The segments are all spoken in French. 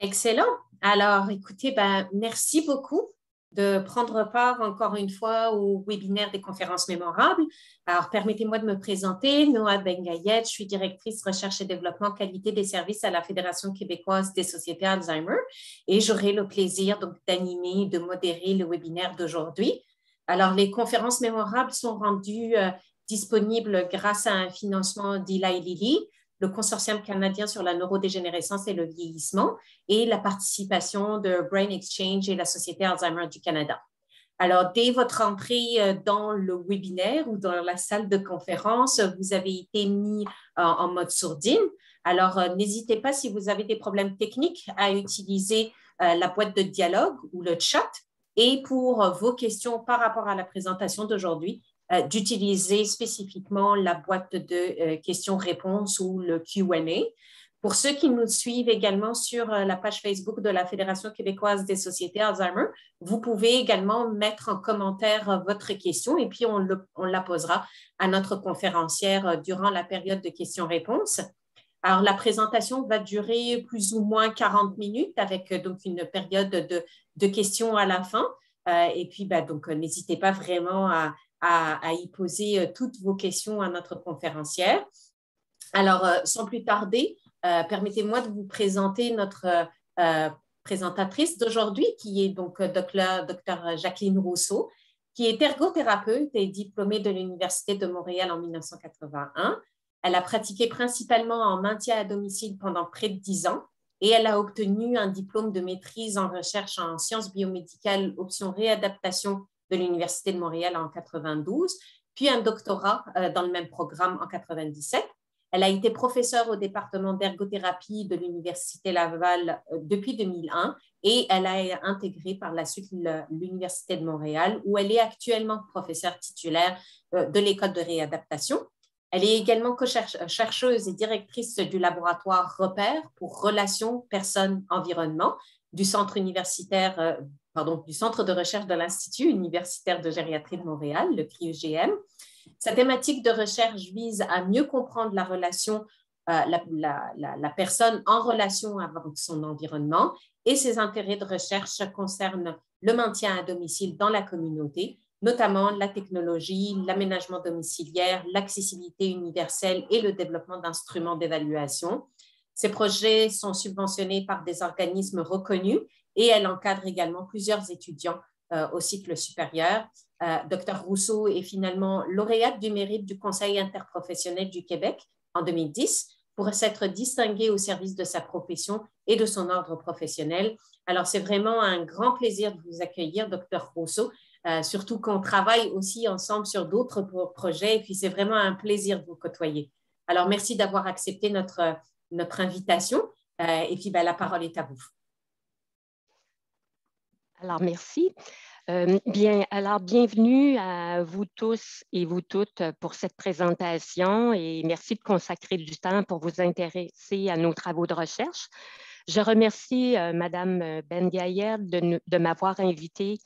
Excellent. Alors, écoutez, merci beaucoup de prendre part encore une fois au webinaire des conférences mémorables. Alors, permettez-moi de me présenter. Noa Bengayet, je suis directrice recherche et développement qualité des services à la Fédération québécoise des sociétés Alzheimer et j'aurai le plaisir donc d'animer et de modérer le webinaire d'aujourd'hui. Alors, les conférences mémorables sont rendues disponibles grâce à un financement d'Eli Lilly, le Consortium canadien sur la neurodégénérescence et le vieillissement, et la participation de Brain Exchange et la Société Alzheimer du Canada. Alors, dès votre entrée dans le webinaire ou dans la salle de conférence, vous avez été mis en mode sourdine. Alors, n'hésitez pas, si vous avez des problèmes techniques, à utiliser la boîte de dialogue ou le chat. Et pour vos questions par rapport à la présentation d'aujourd'hui, d'utiliser spécifiquement la boîte de questions-réponses ou le Q&A. Pour ceux qui nous suivent également sur la page Facebook de la Fédération québécoise des sociétés Alzheimer, vous pouvez également mettre en commentaire votre question et puis on la posera à notre conférencière durant la période de questions-réponses. Alors, la présentation va durer plus ou moins 40 minutes avec donc une période de questions à la fin. Et puis, n'hésitez pas vraiment à y poser toutes vos questions à notre conférencière. Alors, sans plus tarder, permettez-moi de vous présenter notre présentatrice d'aujourd'hui, qui est donc Dr. Jacqueline Rousseau, qui est ergothérapeute et diplômée de l'Université de Montréal en 1981. Elle a pratiqué principalement en maintien à domicile pendant près de 10 ans et elle a obtenu un diplôme de maîtrise en recherche en sciences biomédicales, option réadaptation de l'Université de Montréal en 92, puis un doctorat dans le même programme en 97. Elle a été professeure au département d'ergothérapie de l'Université Laval depuis 2001 et elle a intégré par la suite l'Université de Montréal où elle est actuellement professeure titulaire de l'école de réadaptation. Elle est également chercheuse et directrice du laboratoire Repère pour relations personnes-environnement du centre universitaire, du centre de recherche de l'Institut universitaire de gériatrie de Montréal, le CRIUGM. Sa thématique de recherche vise à mieux comprendre la relation, la personne en relation avec son environnement et ses intérêts de recherche concernent le maintien à domicile dans la communauté, notamment la technologie, l'aménagement domiciliaire, l'accessibilité universelle et le développement d'instruments d'évaluation. Ces projets sont subventionnés par des organismes reconnus et elle encadre également plusieurs étudiants au cycle supérieur. Dr. Rousseau est finalement lauréate du mérite du Conseil interprofessionnel du Québec en 2010 pour s'être distinguée au service de sa profession et de son ordre professionnel. Alors, c'est vraiment un grand plaisir de vous accueillir, Dr. Rousseau, surtout qu'on travaille aussi ensemble sur d'autres projets et puis c'est vraiment un plaisir de vous côtoyer. Alors, merci d'avoir accepté notre invitation et puis la parole est à vous. Alors, merci. Bienvenue à vous tous et vous toutes pour cette présentation et merci de consacrer du temps pour vous intéresser à nos travaux de recherche. Je remercie Mme Bengayet de m'avoir invité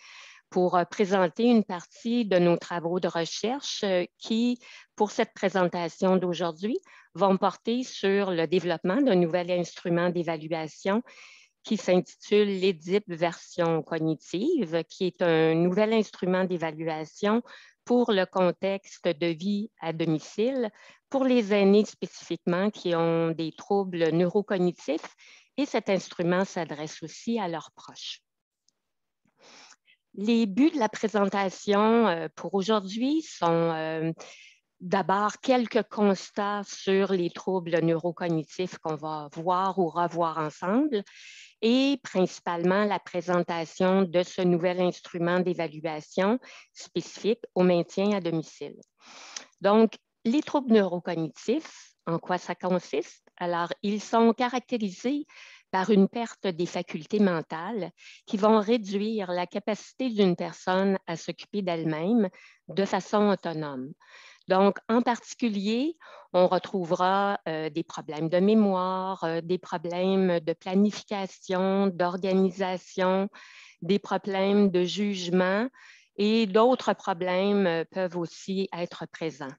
pour présenter une partie de nos travaux de recherche qui, pour cette présentation d'aujourd'hui, vont porter sur le développement d'un nouvel instrument d'évaluation qui s'intitule l'EDIP version cognitive, qui est un nouvel instrument d'évaluation pour le contexte de vie à domicile, pour les aînés spécifiquement qui ont des troubles neurocognitifs, et cet instrument s'adresse aussi à leurs proches. Les buts de la présentation pour aujourd'hui sont d'abord quelques constats sur les troubles neurocognitifs qu'on va voir ou revoir ensemble, et principalement la présentation de ce nouvel instrument d'évaluation spécifique au maintien à domicile. Donc, les troubles neurocognitifs, en quoi ça consiste? Alors, ils sont caractérisés par une perte des facultés mentales qui vont réduire la capacité d'une personne à s'occuper d'elle-même de façon autonome. Donc, en particulier, on retrouvera des problèmes de mémoire, des problèmes de planification, d'organisation, des problèmes de jugement et d'autres problèmes peuvent aussi être présents.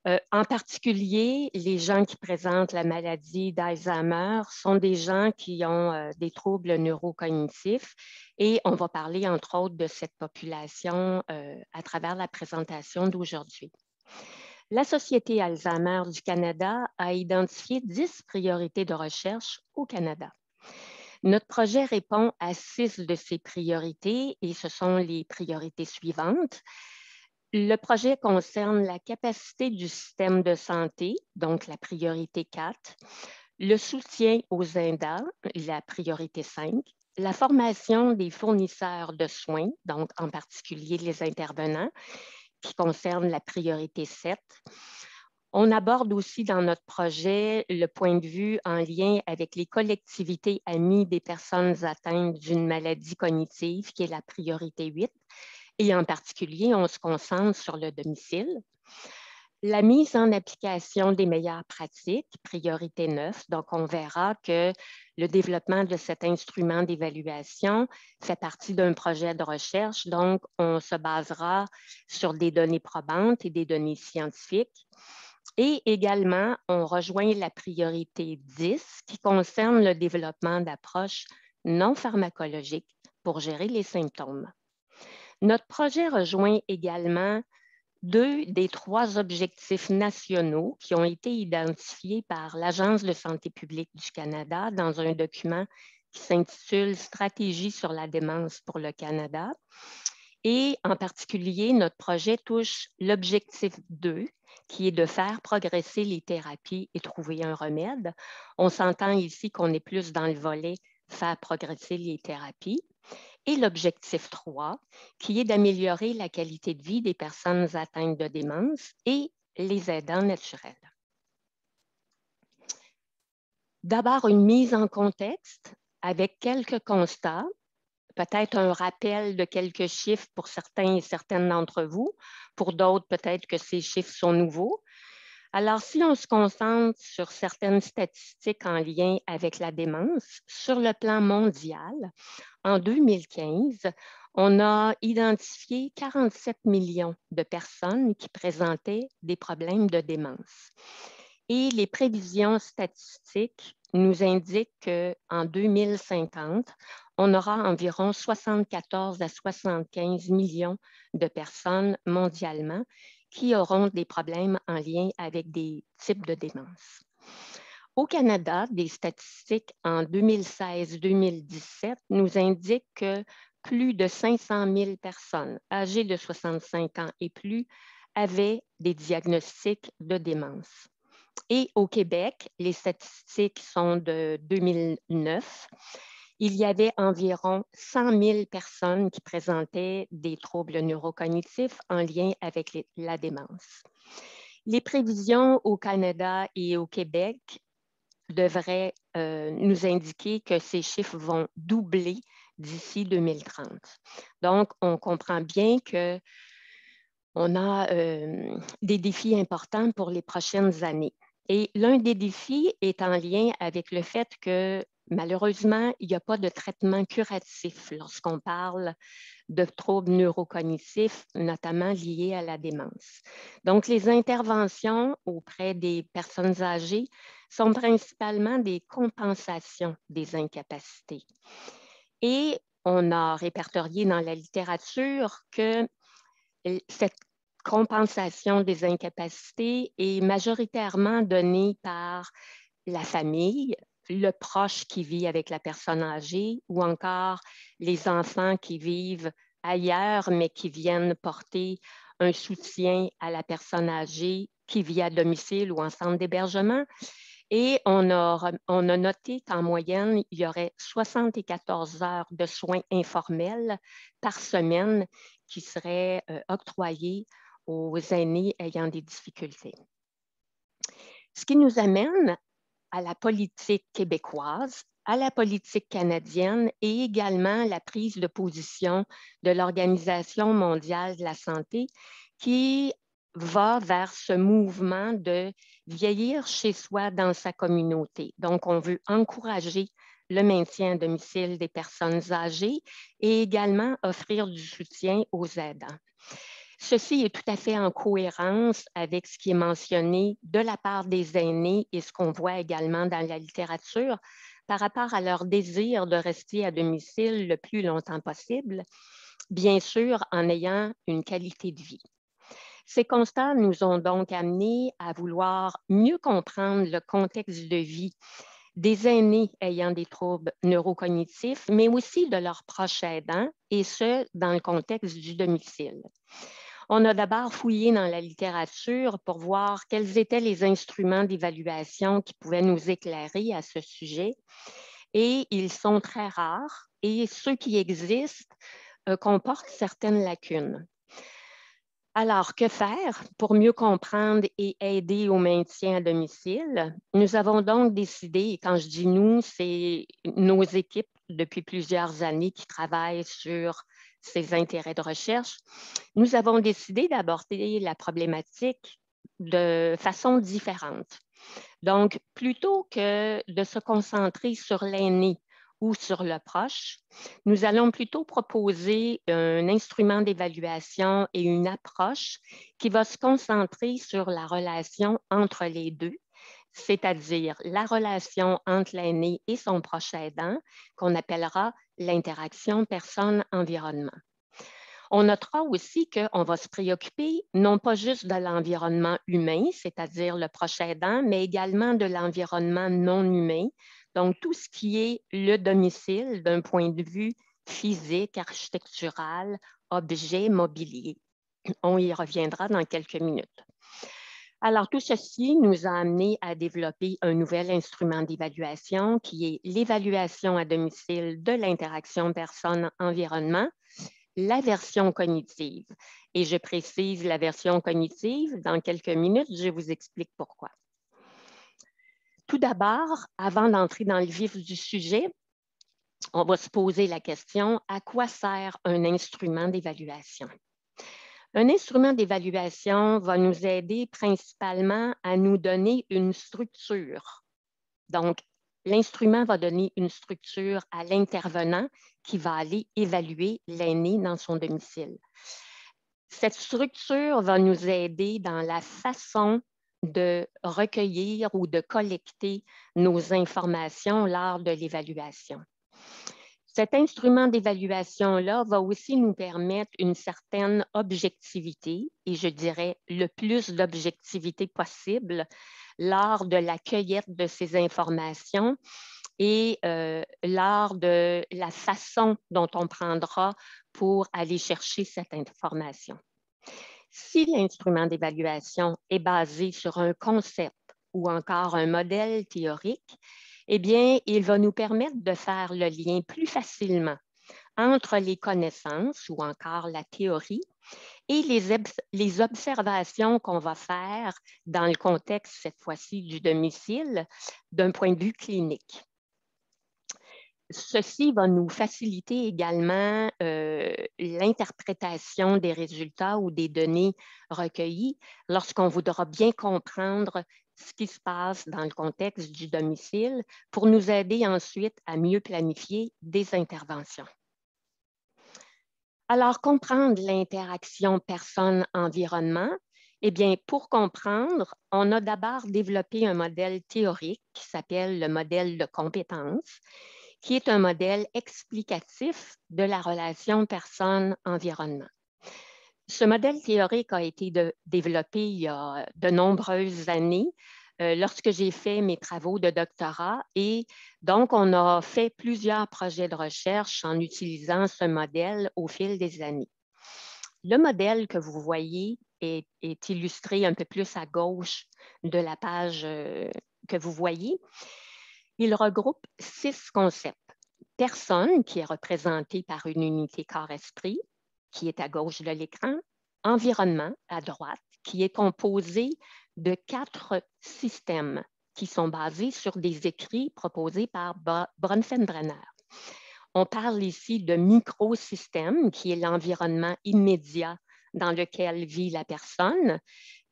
En particulier, les gens qui présentent la maladie d'Alzheimer sont des gens qui ont des troubles neurocognitifs et on va parler entre autres de cette population à travers la présentation d'aujourd'hui. La Société Alzheimer du Canada a identifié 10 priorités de recherche au Canada. Notre projet répond à 6 de ces priorités et ce sont les priorités suivantes. Le projet concerne la capacité du système de santé, donc la priorité 4, le soutien aux aidants, la priorité 5, la formation des fournisseurs de soins, donc en particulier les intervenants, qui concerne la priorité 7. On aborde aussi dans notre projet le point de vue en lien avec les collectivités amies des personnes atteintes d'une maladie cognitive, qui est la priorité 8. Et en particulier, on se concentre sur le domicile. La mise en application des meilleures pratiques, priorité 9. Donc, on verra que le développement de cet instrument d'évaluation fait partie d'un projet de recherche. Donc, on se basera sur des données probantes et des données scientifiques. Et également, on rejoint la priorité 10 qui concerne le développement d'approches non pharmacologiques pour gérer les symptômes. Notre projet rejoint également 2 des 3 objectifs nationaux qui ont été identifiés par l'Agence de santé publique du Canada dans un document qui s'intitule « Stratégie sur la démence pour le Canada ». Et en particulier, notre projet touche l'objectif 2, qui est de faire progresser les thérapies et trouver un remède. On s'entend ici qu'on est plus dans le volet « faire progresser les thérapies ». Et l'objectif 3, qui est d'améliorer la qualité de vie des personnes atteintes de démence et les aidants naturels. D'abord, une mise en contexte avec quelques constats, peut-être un rappel de quelques chiffres pour certains et certaines d'entre vous. Pour d'autres, peut-être que ces chiffres sont nouveaux. Alors, si on se concentre sur certaines statistiques en lien avec la démence, sur le plan mondial, en 2015, on a identifié 47 millions de personnes qui présentaient des problèmes de démence. Et les prévisions statistiques nous indiquent qu'en 2050, on aura environ 74 à 75 millions de personnes mondialement qui auront des problèmes en lien avec des types de démence. Au Canada, des statistiques en 2016-2017 nous indiquent que plus de 500 000 personnes âgées de 65 ans et plus avaient des diagnostics de démence. Et au Québec, les statistiques sont de 2009. Il y avait environ 100 000 personnes qui présentaient des troubles neurocognitifs en lien avec la démence. Les prévisions au Canada et au Québec devraient nous indiquer que ces chiffres vont doubler d'ici 2030. Donc, on comprend bien qu'on a des défis importants pour les prochaines années. Et l'un des défis est en lien avec le fait que malheureusement, il n'y a pas de traitement curatif lorsqu'on parle de troubles neurocognitifs, notamment liés à la démence. Donc, les interventions auprès des personnes âgées sont principalement des compensations des incapacités. Et on a répertorié dans la littérature que cette compensation des incapacités est majoritairement donnée par la famille, le proche qui vit avec la personne âgée ou encore les enfants qui vivent ailleurs mais qui viennent porter un soutien à la personne âgée qui vit à domicile ou en centre d'hébergement. Et on a noté qu'en moyenne, il y aurait 74 heures de soins informels par semaine qui seraient octroyées aux aînés ayant des difficultés. Ce qui nous amène à la politique québécoise, à la politique canadienne et également la prise de position de l'Organisation mondiale de la santé qui va vers ce mouvement de vieillir chez soi dans sa communauté. Donc, on veut encourager le maintien à domicile des personnes âgées et également offrir du soutien aux aidants. Ceci est tout à fait en cohérence avec ce qui est mentionné de la part des aînés et ce qu'on voit également dans la littérature par rapport à leur désir de rester à domicile le plus longtemps possible, bien sûr en ayant une qualité de vie. Ces constats nous ont donc amenés à vouloir mieux comprendre le contexte de vie des aînés ayant des troubles neurocognitifs, mais aussi de leurs proches aidants, et ce, dans le contexte du domicile. On a d'abord fouillé dans la littérature pour voir quels étaient les instruments d'évaluation qui pouvaient nous éclairer à ce sujet. Et ils sont très rares et ceux qui existent comportent certaines lacunes. Alors, que faire pour mieux comprendre et aider au maintien à domicile? Nous avons donc décidé, et quand je dis nous, c'est nos équipes depuis plusieurs années qui travaillent sur ces intérêts de recherche, nous avons décidé d'aborder la problématique de façon différente. Donc, plutôt que de se concentrer sur l'aîné ou sur le proche, nous allons plutôt proposer un instrument d'évaluation et une approche qui va se concentrer sur la relation entre les deux, c'est-à-dire la relation entre l'aîné et son proche aidant, qu'on appellera l'interaction personne-environnement. On notera aussi qu'on va se préoccuper non pas juste de l'environnement humain, c'est-à-dire le proche aidant, mais également de l'environnement non humain, donc tout ce qui est le domicile d'un point de vue physique, architectural, objet, mobilier. On y reviendra dans quelques minutes. Alors, tout ceci nous a amené à développer un nouvel instrument d'évaluation qui est l'évaluation à domicile de l'interaction personne-environnement, la version cognitive. Et je précise la version cognitive. Dans quelques minutes, je vous explique pourquoi. Tout d'abord, avant d'entrer dans le vif du sujet, on va se poser la question, à quoi sert un instrument d'évaluation? Un instrument d'évaluation va nous aider principalement à nous donner une structure. Donc, l'instrument va donner une structure à l'intervenant qui va aller évaluer l'aîné dans son domicile. Cette structure va nous aider dans la façon de recueillir ou de collecter nos informations lors de l'évaluation. Cet instrument d'évaluation-là va aussi nous permettre une certaine objectivité, et je dirais le plus d'objectivité possible lors de la cueillette de ces informations et lors de la façon dont on prendra pour aller chercher cette information. Si l'instrument d'évaluation est basé sur un concept ou encore un modèle théorique, eh bien, il va nous permettre de faire le lien plus facilement entre les connaissances ou encore la théorie et les observations qu'on va faire dans le contexte, cette fois-ci, du domicile, d'un point de vue clinique. Ceci va nous faciliter également l'interprétation des résultats ou des données recueillies lorsqu'on voudra bien comprendre ce qui se passe dans le contexte du domicile pour nous aider ensuite à mieux planifier des interventions. Alors, comprendre l'interaction personne-environnement, eh bien, pour comprendre, on a d'abord développé un modèle théorique qui s'appelle le modèle de compétence, qui est un modèle explicatif de la relation personne-environnement. Ce modèle théorique a été développé il y a de nombreuses années lorsque j'ai fait mes travaux de doctorat et donc on a fait plusieurs projets de recherche en utilisant ce modèle au fil des années. Le modèle que vous voyez est illustré un peu plus à gauche de la page que vous voyez. Il regroupe 6 concepts. Personne, qui est représentée par une unité corps-esprit, qui est à gauche de l'écran. Environnement, à droite, qui est composé de 4 systèmes qui sont basés sur des écrits proposés par Bronfenbrenner. On parle ici de microsystème, qui est l'environnement immédiat dans lequel vit la personne.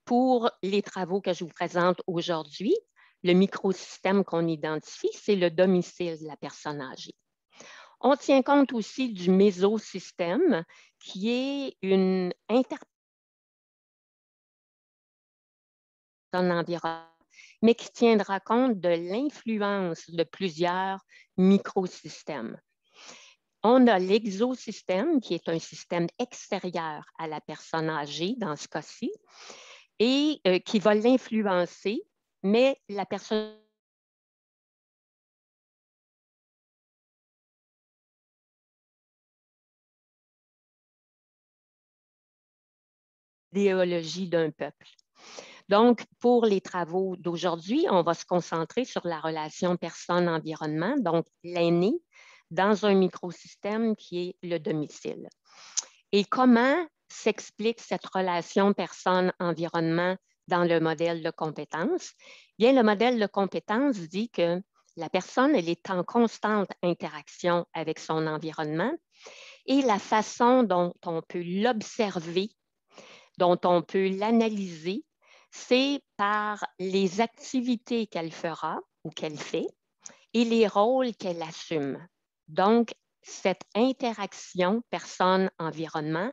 Pour les travaux que je vous présente aujourd'hui, le microsystème qu'on identifie, c'est le domicile de la personne âgée. On tient compte aussi du mésosystème, qui est une environnante, mais qui tiendra compte de l'influence de plusieurs microsystèmes. On a l'exosystème, qui est un système extérieur à la personne âgée, dans ce cas-ci, et qui va l'influencer, mais la personne idéologie d'un peuple. Donc, pour les travaux d'aujourd'hui, on va se concentrer sur la relation personne-environnement, donc l'aîné, dans un microsystème qui est le domicile. Et comment s'explique cette relation personne-environnement dans le modèle de compétence? Bien, le modèle de compétence dit que la personne, elle est en constante interaction avec son environnement et la façon dont on peut l'observer, dont on peut l'analyser, c'est par les activités qu'elle fera ou qu'elle fait et les rôles qu'elle assume. Donc, cette interaction personne-environnement,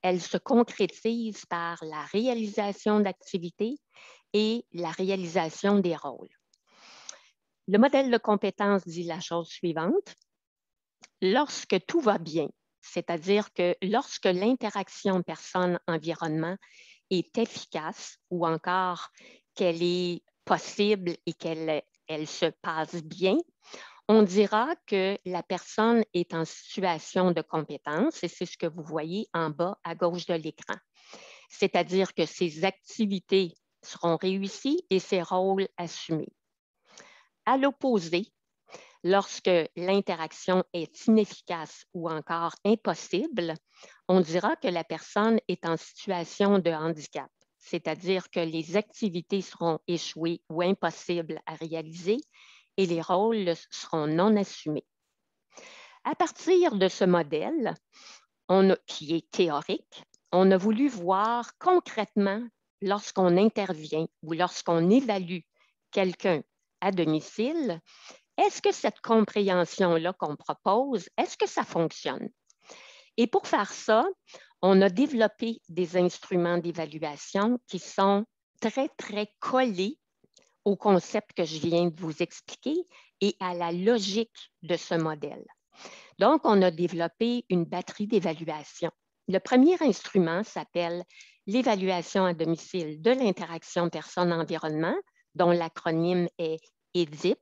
elle se concrétise par la réalisation d'activités et la réalisation des rôles. Le modèle de compétence dit la chose suivante. Lorsque tout va bien, c'est-à-dire que lorsque l'interaction personne-environnement est efficace ou encore qu'elle est possible et qu'elle se passe bien, on dira que la personne est en situation de compétence et c'est ce que vous voyez en bas à gauche de l'écran. C'est-à-dire que ses activités seront réussies et ses rôles assumés. À l'opposé, lorsque l'interaction est inefficace ou encore impossible, on dira que la personne est en situation de handicap, c'est-à-dire que les activités seront échouées ou impossibles à réaliser et les rôles seront non assumés. À partir de ce modèle, qui est théorique, on a voulu voir concrètement lorsqu'on intervient ou lorsqu'on évalue quelqu'un à domicile, est-ce que cette compréhension-là qu'on propose, est-ce que ça fonctionne? Et pour faire ça, on a développé des instruments d'évaluation qui sont très, très collés au concept que je viens de vous expliquer et à la logique de ce modèle. Donc, on a développé une batterie d'évaluation. Le premier instrument s'appelle l'évaluation à domicile de l'interaction personne-environnement, dont l'acronyme est EDIP,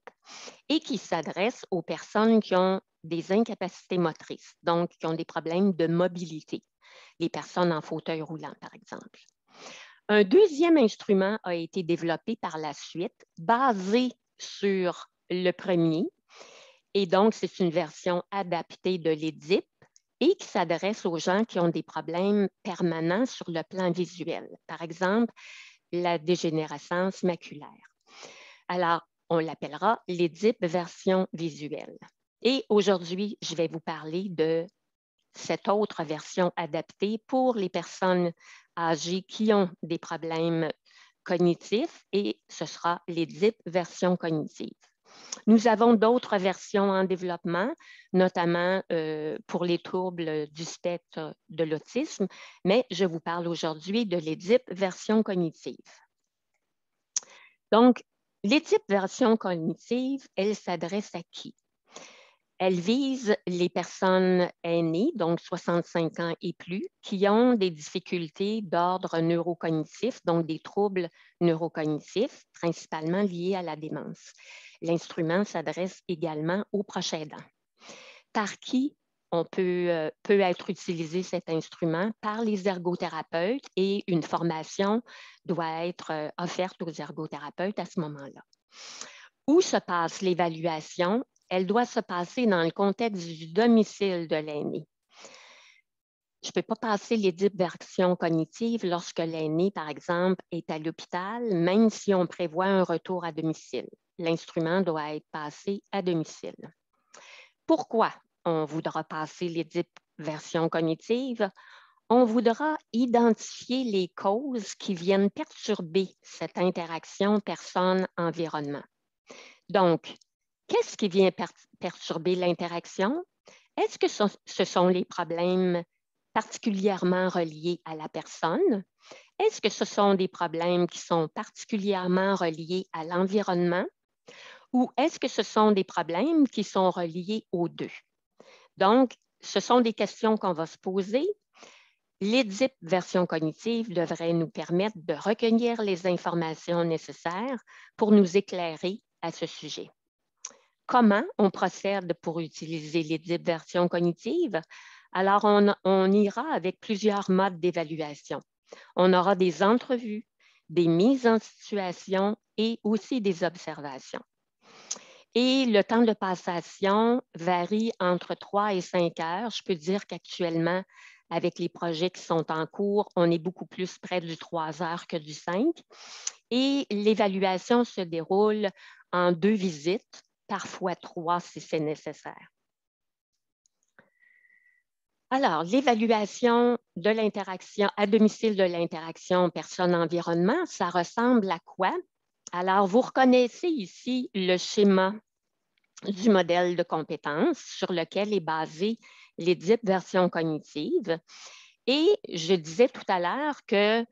et qui s'adresse aux personnes qui ont des incapacités motrices, donc qui ont des problèmes de mobilité, les personnes en fauteuil roulant, par exemple. Un deuxième instrument a été développé par la suite, basé sur le premier, et donc c'est une version adaptée de l'EDIP et qui s'adresse aux gens qui ont des problèmes permanents sur le plan visuel, par exemple la dégénérescence maculaire. Alors, on l'appellera l'EDIP version visuelle. Et aujourd'hui, je vais vous parler de cette autre version adaptée pour les personnes âgées qui ont des problèmes cognitifs et ce sera l'EDIP version cognitive. Nous avons d'autres versions en développement, notamment pour les troubles du spectre de l'autisme, mais je vous parle aujourd'hui de l'EDIP version cognitive. Donc, l'EDIP version cognitive, elle s'adresse à qui? Elle vise les personnes aînées, donc 65 ans et plus, qui ont des difficultés d'ordre neurocognitif, donc des troubles neurocognitifs, principalement liés à la démence. L'instrument s'adresse également aux proches aidants. Par qui peut être utilisé cet instrument? Par les ergothérapeutes et une formation doit être offerte aux ergothérapeutes à ce moment-là. Où se passe l'évaluation? Elle doit se passer dans le contexte du domicile de l'aîné. Je ne peux pas passer l'EDIP version cognitive lorsque l'aîné, par exemple, est à l'hôpital, même si on prévoit un retour à domicile. L'instrument doit être passé à domicile. Pourquoi on voudra passer l'EDIP version cognitive? On voudra identifier les causes qui viennent perturber cette interaction personne-environnement. Donc, qu'est-ce qui vient perturber l'interaction? Est-ce que ce sont les problèmes particulièrement reliés à la personne? Est-ce que ce sont des problèmes qui sont particulièrement reliés à l'environnement ou est-ce que ce sont des problèmes qui sont reliés aux deux? Donc, ce sont des questions qu'on va se poser. L'EDIP version cognitive devrait nous permettre de recueillir les informations nécessaires pour nous éclairer à ce sujet. Comment on procède pour utiliser l'EDIP version cognitive? Alors, on ira avec plusieurs modes d'évaluation. On aura des entrevues, des mises en situation et aussi des observations. Et le temps de passation varie entre 3 et 5 heures. Je peux dire qu'actuellement, avec les projets qui sont en cours, on est beaucoup plus près du 3 heures que du 5. Et l'évaluation se déroule en 2 visites, parfois 3 si c'est nécessaire. Alors, l'évaluation de l'interaction à domicile de l'interaction personne-environnement, ça ressemble à quoi? Alors, vous reconnaissez ici le schéma du modèle de compétences sur lequel est basée l'EDIP version cognitive. Et je disais tout à l'heure que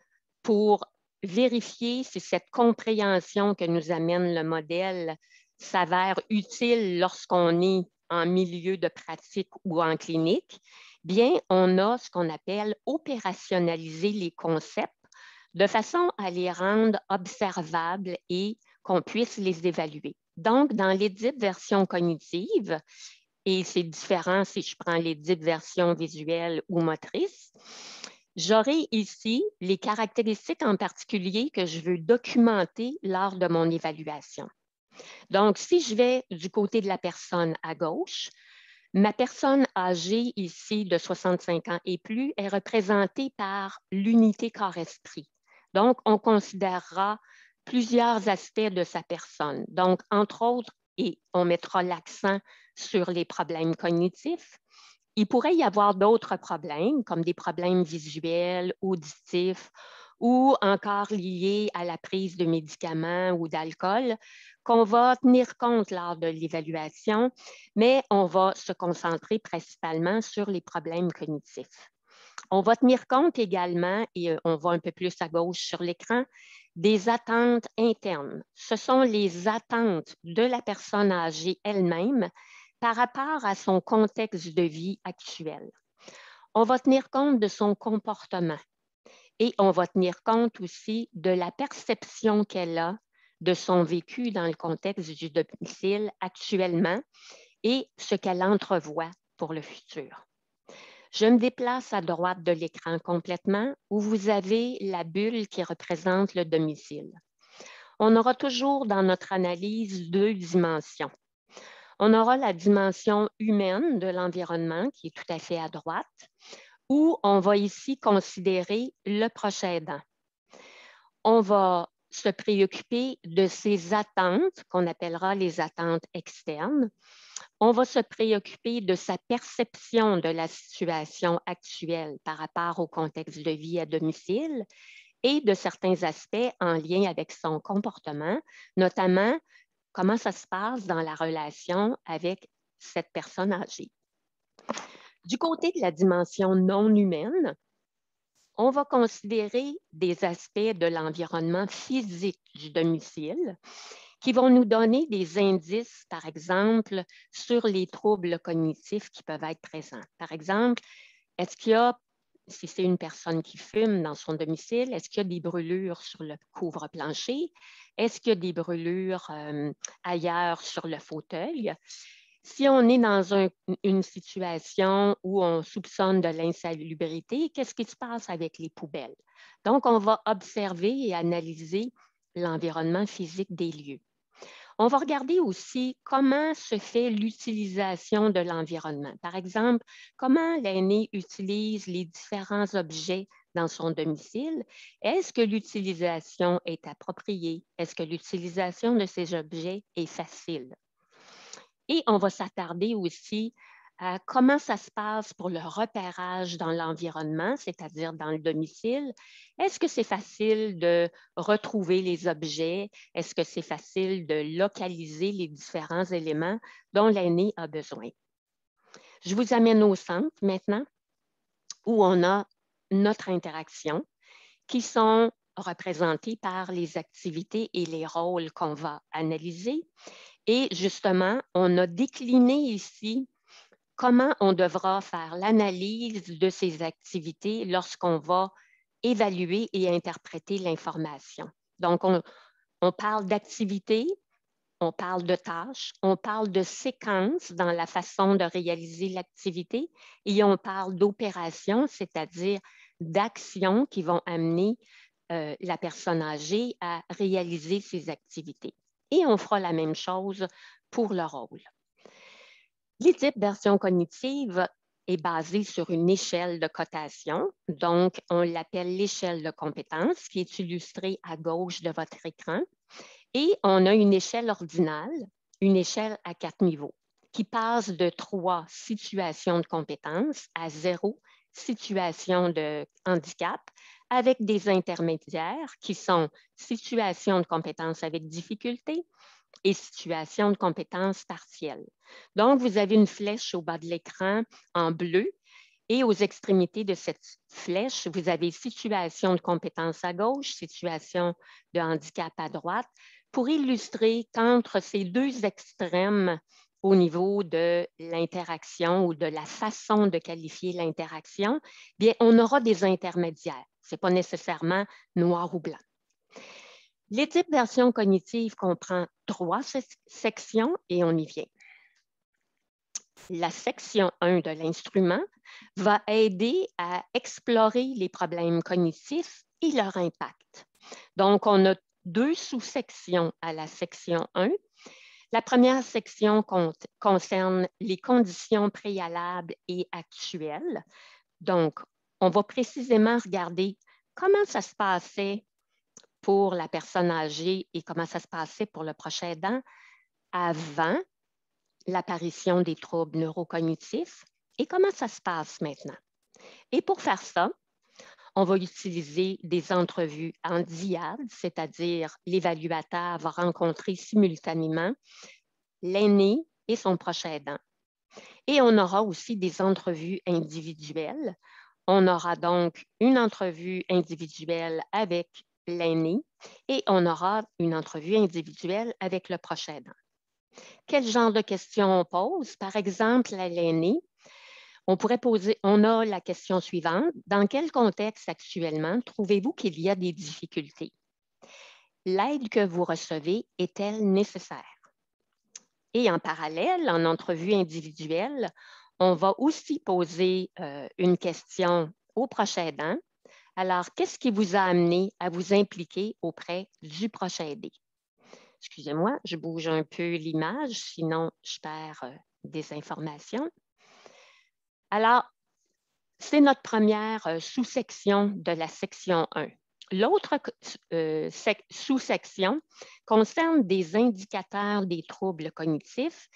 pour vérifier si cette compréhension que nous amène le modèle s'avère utile lorsqu'on est en milieu de pratique ou en clinique, bien, on a ce qu'on appelle opérationnaliser les concepts de façon à les rendre observables et qu'on puisse les évaluer. Donc, dans l'EDIP version cognitive, et c'est différent si je prends l'EDIP version visuelle ou motrice, j'aurai ici les caractéristiques en particulier que je veux documenter lors de mon évaluation. Donc, si je vais du côté de la personne à gauche, ma personne âgée ici de 65 ans et plus est représentée par l'unité corps-esprit. Donc, on considérera plusieurs aspects de sa personne. Donc, entre autres, et on mettra l'accent sur les problèmes cognitifs. Il pourrait y avoir d'autres problèmes, comme des problèmes visuels, auditifs, ou encore liés à la prise de médicaments ou d'alcool, qu'on va tenir compte lors de l'évaluation, mais on va se concentrer principalement sur les problèmes cognitifs. On va tenir compte également, et on va un peu plus à gauche sur l'écran, des attentes internes. Ce sont les attentes de la personne âgée elle-même par rapport à son contexte de vie actuel. On va tenir compte de son comportement et on va tenir compte aussi de la perception qu'elle a de son vécu dans le contexte du domicile actuellement et ce qu'elle entrevoit pour le futur. Je me déplace à droite de l'écran complètement où vous avez la bulle qui représente le domicile. On aura toujours dans notre analyse 2 dimensions. On aura la dimension humaine de l'environnement qui est tout à fait à droite, où on va ici considérer le proche aidant. On va se préoccuper de ses attentes, qu'on appellera les attentes externes. On va se préoccuper de sa perception de la situation actuelle par rapport au contexte de vie à domicile et de certains aspects en lien avec son comportement, notamment comment ça se passe dans la relation avec cette personne âgée. Du côté de la dimension non humaine, on va considérer des aspects de l'environnement physique du domicile qui vont nous donner des indices, par exemple, sur les troubles cognitifs qui peuvent être présents. Par exemple, est-ce qu'il y a, si c'est une personne qui fume dans son domicile, est-ce qu'il y a des brûlures sur le couvre-plancher? Est-ce qu'il y a des brûlures ailleurs sur le fauteuil? Si on est dans une situation où on soupçonne de l'insalubrité, qu'est-ce qui se passe avec les poubelles? Donc, on va observer et analyser l'environnement physique des lieux. On va regarder aussi comment se fait l'utilisation de l'environnement. Par exemple, comment l'aîné utilise les différents objets dans son domicile. Est-ce que l'utilisation est appropriée? Est-ce que l'utilisation de ces objets est facile? Et on va s'attarder aussi à comment ça se passe pour le repérage dans l'environnement, c'est-à-dire dans le domicile. Est-ce que c'est facile de retrouver les objets? Est-ce que c'est facile de localiser les différents éléments dont l'aîné a besoin? Je vous amène au centre maintenant, où on a notre interaction, qui sont représentés par les activités et les rôles qu'on va analyser. Et justement, on a décliné ici comment on devra faire l'analyse de ces activités lorsqu'on va évaluer et interpréter l'information. Donc, on parle d'activités, on parle de tâches, on parle de séquences dans la façon de réaliser l'activité et on parle d'opérations, c'est-à-dire d'actions qui vont amener la personne âgée à réaliser ses activités. Et on fera la même chose pour le rôle. L'étype version cognitive est basée sur une échelle de cotation. Donc, on l'appelle l'échelle de compétences qui est illustrée à gauche de votre écran. Et on a une échelle ordinale, une échelle à 4 niveaux, qui passe de 3 situations de compétences à 0 situation de handicap, avec des intermédiaires qui sont situations de compétences avec difficulté et situations de compétences partielles. Donc, vous avez une flèche au bas de l'écran en bleu et aux extrémités de cette flèche, vous avez situation de compétences à gauche, situation de handicap à droite, pour illustrer qu'entre ces deux extrêmes au niveau de l'interaction ou de la façon de qualifier l'interaction, bien, on aura des intermédiaires. Ce n'est pas nécessairement noir ou blanc. L'étype version cognitive comprend 3 sections et on y vient. La section 1 de l'instrument va aider à explorer les problèmes cognitifs et leur impact. Donc, on a 2 sous-sections à la section 1. La première section concerne les conditions préalables et actuelles. Donc, on va précisément regarder comment ça se passait pour la personne âgée et comment ça se passait pour le proche aidant avant l'apparition des troubles neurocognitifs et comment ça se passe maintenant. Et pour faire ça, on va utiliser des entrevues en dyade, c'est-à-dire l'évaluateur va rencontrer simultanément l'aîné et son proche aidant. Et on aura aussi des entrevues individuelles. On aura donc une entrevue individuelle avec l'aîné et on aura une entrevue individuelle avec le proche aidant. Quel genre de questions on pose? Par exemple, à l'aîné, on a la question suivante. Dans quel contexte actuellement trouvez-vous qu'il y a des difficultés? L'aide que vous recevez est-elle nécessaire? Et en parallèle, en entrevue individuelle, on va aussi poser une question au proche aidant. Alors, qu'est-ce qui vous a amené à vous impliquer auprès du proche aidé? Excusez-moi, je bouge un peu l'image, sinon je perds des informations. Alors, c'est notre première sous-section de la section 1. L'autre sous-section concerne des indicateurs des troubles cognitifs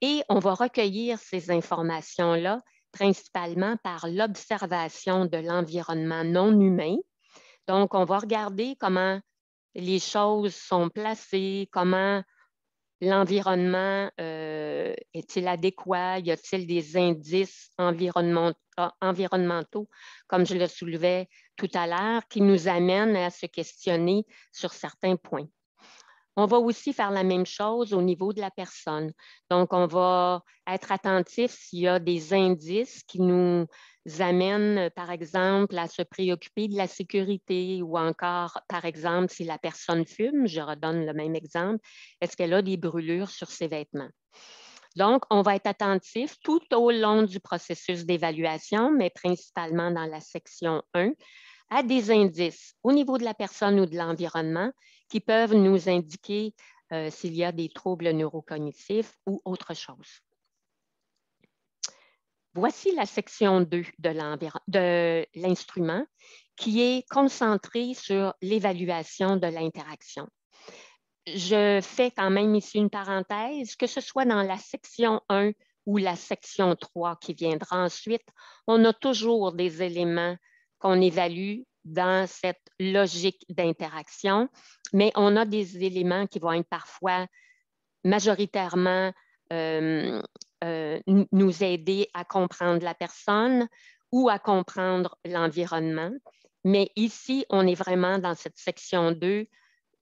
et on va recueillir ces informations-là principalement par l'observation de l'environnement non humain. Donc, on va regarder comment les choses sont placées, comment l'environnement est-il adéquat, y a-t-il des indices environnementaux, comme je le soulevais tout à l'heure, qui nous amènent à se questionner sur certains points. On va aussi faire la même chose au niveau de la personne. Donc, on va être attentif s'il y a des indices qui nous amènent, par exemple, à se préoccuper de la sécurité ou encore, par exemple, si la personne fume, je redonne le même exemple, est-ce qu'elle a des brûlures sur ses vêtements? Donc, on va être attentif tout au long du processus d'évaluation, mais principalement dans la section 1, à des indices au niveau de la personne ou de l'environnement qui peuvent nous indiquer s'il y a des troubles neurocognitifs ou autre chose. Voici la section 2 de l'instrument qui est concentrée sur l'évaluation de l'interaction. Je fais quand même ici une parenthèse, que ce soit dans la section 1 ou la section 3 qui viendra ensuite, on a toujours des éléments qu'on évalue dans cette logique d'interaction, mais on a des éléments qui vont être parfois majoritairement nous aider à comprendre la personne ou à comprendre l'environnement. Mais ici, on est vraiment dans cette section 2,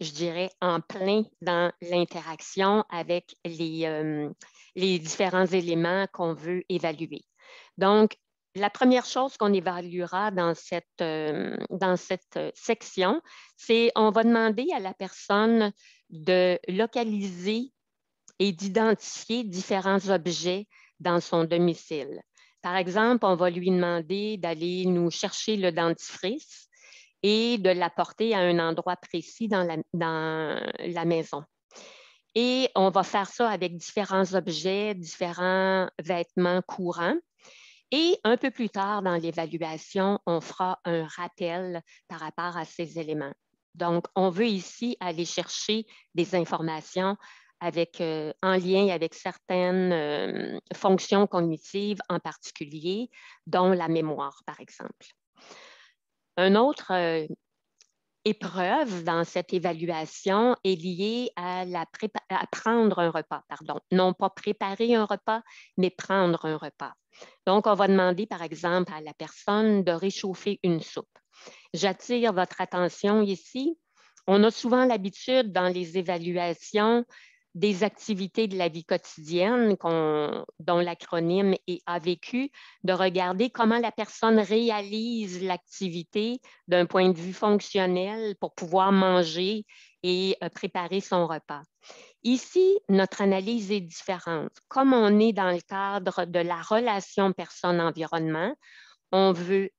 je dirais, en plein dans l'interaction avec les différents éléments qu'on veut évaluer. Donc, la première chose qu'on évaluera dans cette section, c'est on va demander à la personne de localiser et d'identifier différents objets dans son domicile. Par exemple, on va lui demander d'aller nous chercher le dentifrice et de l'apporter à un endroit précis dans la maison. Et on va faire ça avec différents objets, différents vêtements courants. Et un peu plus tard dans l'évaluation, on fera un rappel par rapport à ces éléments. Donc, on veut ici aller chercher des informations en lien avec certaines fonctions cognitives en particulier, dont la mémoire, par exemple. Une autre épreuve dans cette évaluation est liée à prendre un repas, pardon. Non pas préparer un repas, mais prendre un repas. Donc, on va demander, par exemple, à la personne de réchauffer une soupe. J'attire votre attention ici. On a souvent l'habitude dans les évaluations des activités de la vie quotidienne dont l'acronyme est AVQ, de regarder comment la personne réalise l'activité d'un point de vue fonctionnel pour pouvoir manger et préparer son repas. Ici, notre analyse est différente. Comme on est dans le cadre de la relation personne-environnement, on veut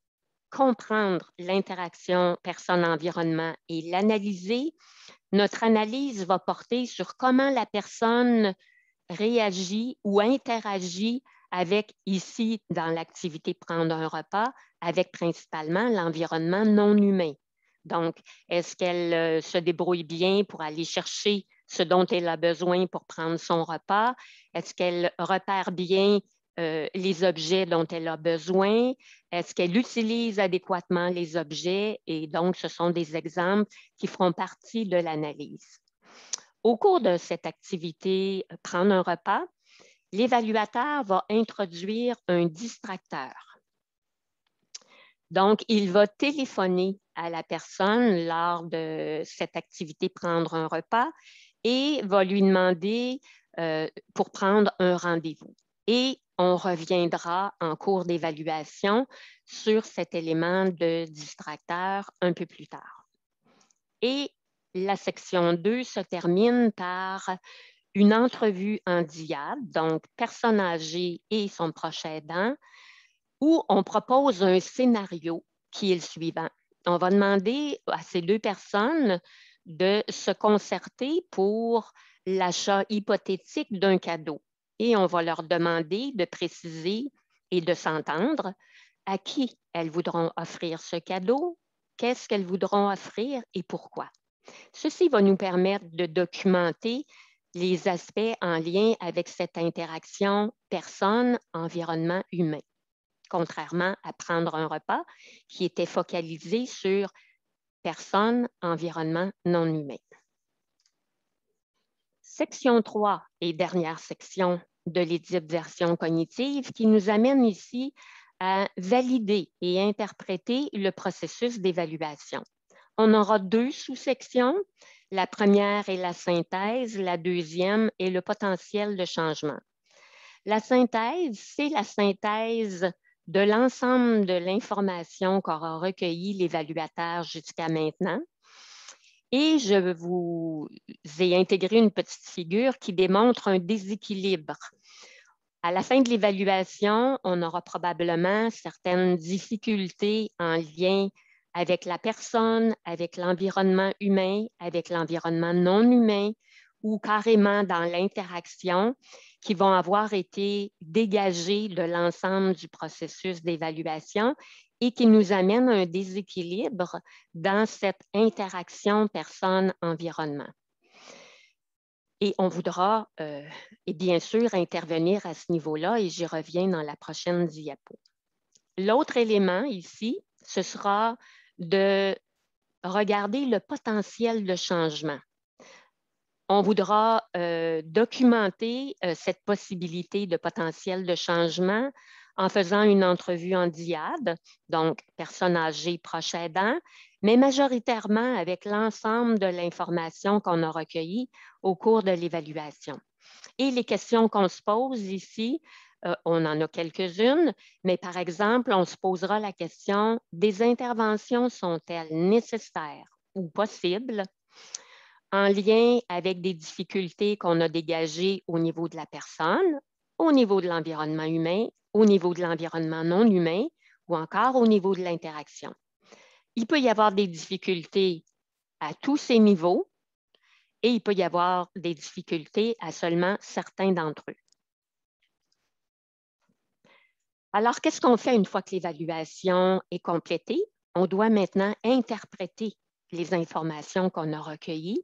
comprendre l'interaction personne-environnement et l'analyser. Notre analyse va porter sur comment la personne réagit ou interagit avec, ici, dans l'activité prendre un repas, avec principalement l'environnement non humain. Donc, est-ce qu'elle se débrouille bien pour aller chercher ce dont elle a besoin pour prendre son repas? Est-ce qu'elle repère bien les objets dont elle a besoin? Est-ce qu'elle utilise adéquatement les objets? Et donc, ce sont des exemples qui feront partie de l'analyse. Au cours de cette activité, prendre un repas, l'évaluateur va introduire un distracteur. Donc, il va téléphoner à la personne lors de cette activité prendre un repas et va lui demander pour prendre un rendez-vous. Et on reviendra en cours d'évaluation sur cet élément de distracteur un peu plus tard. Et la section 2 se termine par une entrevue en diade, donc personne âgée et son proche aidant, où on propose un scénario qui est le suivant. On va demander à ces deux personnes de se concerter pour l'achat hypothétique d'un cadeau. Et on va leur demander de préciser et de s'entendre à qui elles voudront offrir ce cadeau, qu'est-ce qu'elles voudront offrir et pourquoi. Ceci va nous permettre de documenter les aspects en lien avec cette interaction personne-environnement humain, contrairement à prendre un repas qui était focalisé sur personne-environnement non humain. Section 3 et dernière section de l'édite version cognitive qui nous amène ici à valider et interpréter le processus d'évaluation. On aura deux sous-sections. La première est la synthèse, la deuxième est le potentiel de changement. La synthèse, c'est la synthèse de l'ensemble de l'information qu'aura recueilli l'évaluateur jusqu'à maintenant. Et je vous ai intégré une petite figure qui démontre un déséquilibre. À la fin de l'évaluation, on aura probablement certaines difficultés en lien avec la personne, avec l'environnement humain, avec l'environnement non humain ou carrément dans l'interaction qui vont avoir été dégagées de l'ensemble du processus d'évaluation et qui nous amènent à un déséquilibre dans cette interaction personne-environnement. Et on voudra, et bien sûr, intervenir à ce niveau-là et j'y reviens dans la prochaine diapo. L'autre élément ici, ce sera de regarder le potentiel de changement. On voudra documenter cette possibilité de potentiel de changement en faisant une entrevue en dyade, donc personnes âgées, proches aidants, mais majoritairement avec l'ensemble de l'information qu'on a recueillie au cours de l'évaluation. Et les questions qu'on se pose ici, on en a quelques-unes, mais par exemple, on se posera la question, des interventions sont-elles nécessaires ou possibles en lien avec des difficultés qu'on a dégagées au niveau de la personne, au niveau de l'environnement humain, au niveau de l'environnement non humain ou encore au niveau de l'interaction. Il peut y avoir des difficultés à tous ces niveaux et il peut y avoir des difficultés à seulement certains d'entre eux. Alors, qu'est-ce qu'on fait une fois que l'évaluation est complétée? On doit maintenant interpréter les informations qu'on a recueillies.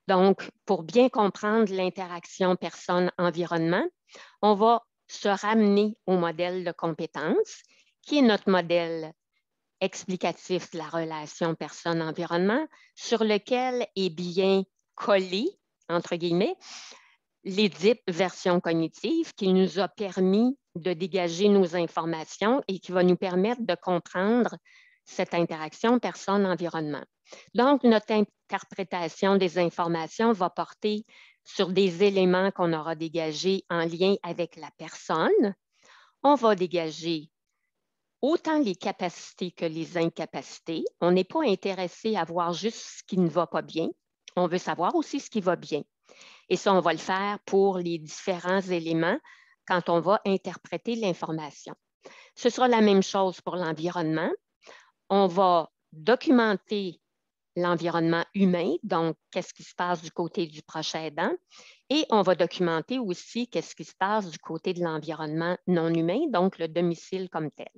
Donc, pour bien comprendre l'interaction personne-environnement, on va se ramener au modèle de compétence, qui est notre modèle explicatif de la relation personne-environnement, sur lequel est bien collé, entre guillemets, l'EDIP version cognitive qui nous a permis de dégager nos informations et qui va nous permettre de comprendre cette interaction personne-environnement. Donc, notre interprétation des informations va porter sur des éléments qu'on aura dégagés en lien avec la personne. On va dégager autant les capacités que les incapacités. On n'est pas intéressé à voir juste ce qui ne va pas bien. On veut savoir aussi ce qui va bien. Et ça, on va le faire pour les différents éléments quand on va interpréter l'information. Ce sera la même chose pour l'environnement. On va documenter l'environnement humain, donc qu'est-ce qui se passe du côté du proche aidant, et on va documenter aussi qu'est-ce qui se passe du côté de l'environnement non humain, donc le domicile comme tel.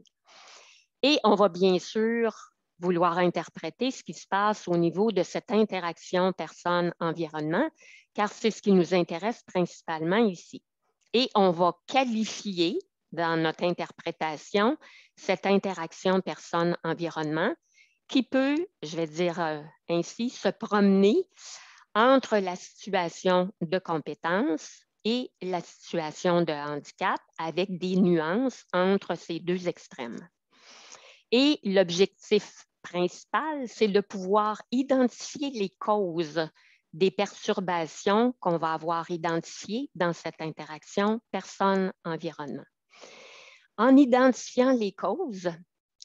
Et on va bien sûr vouloir interpréter ce qui se passe au niveau de cette interaction personne-environnement, car c'est ce qui nous intéresse principalement ici. Et on va qualifier dans notre interprétation cette interaction personne-environnement qui peut, je vais dire ainsi, se promener entre la situation de compétence et la situation de handicap avec des nuances entre ces deux extrêmes. Et l'objectif principal, c'est de pouvoir identifier les causes des perturbations qu'on va avoir identifiées dans cette interaction personne-environnement. En identifiant les causes,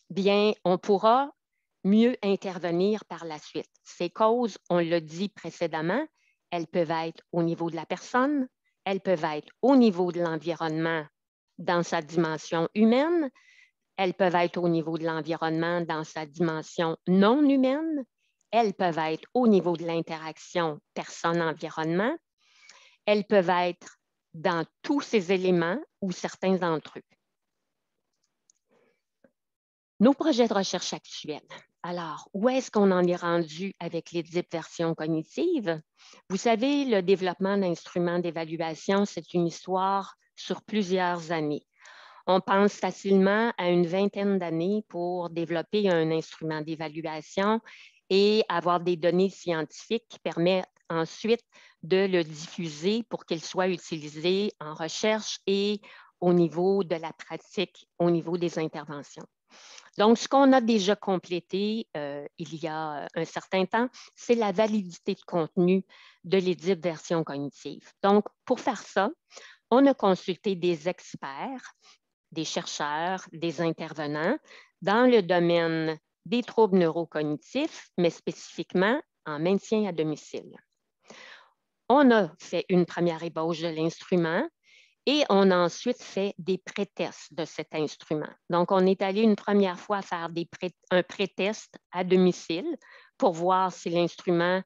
bien, on pourra mieux intervenir par la suite. Ces causes, on l'a dit précédemment, elles peuvent être au niveau de la personne, elles peuvent être au niveau de l'environnement dans sa dimension humaine, elles peuvent être au niveau de l'environnement dans sa dimension non humaine, elles peuvent être au niveau de l'interaction personne-environnement, elles peuvent être dans tous ces éléments ou certains d'entre eux. Nos projets de recherche actuels. Alors, où est-ce qu'on en est rendu avec l'EDIP version cognitive? Vous savez, le développement d'instruments d'évaluation, c'est une histoire sur plusieurs années. On pense facilement à une vingtaine d'années pour développer un instrument d'évaluation et avoir des données scientifiques qui permettent ensuite de le diffuser pour qu'il soit utilisé en recherche et au niveau de la pratique, au niveau des interventions. Donc, ce qu'on a déjà complété il y a un certain temps, c'est la validité de contenu de l'EDIP version cognitive. Donc, pour faire ça, on a consulté des experts, des chercheurs, des intervenants dans le domaine des troubles neurocognitifs, mais spécifiquement en maintien à domicile. On a fait une première ébauche de l'instrument et on a ensuite fait des pré-tests de cet instrument. Donc, on est allé une première fois faire un pré-test à domicile pour voir si l'instrument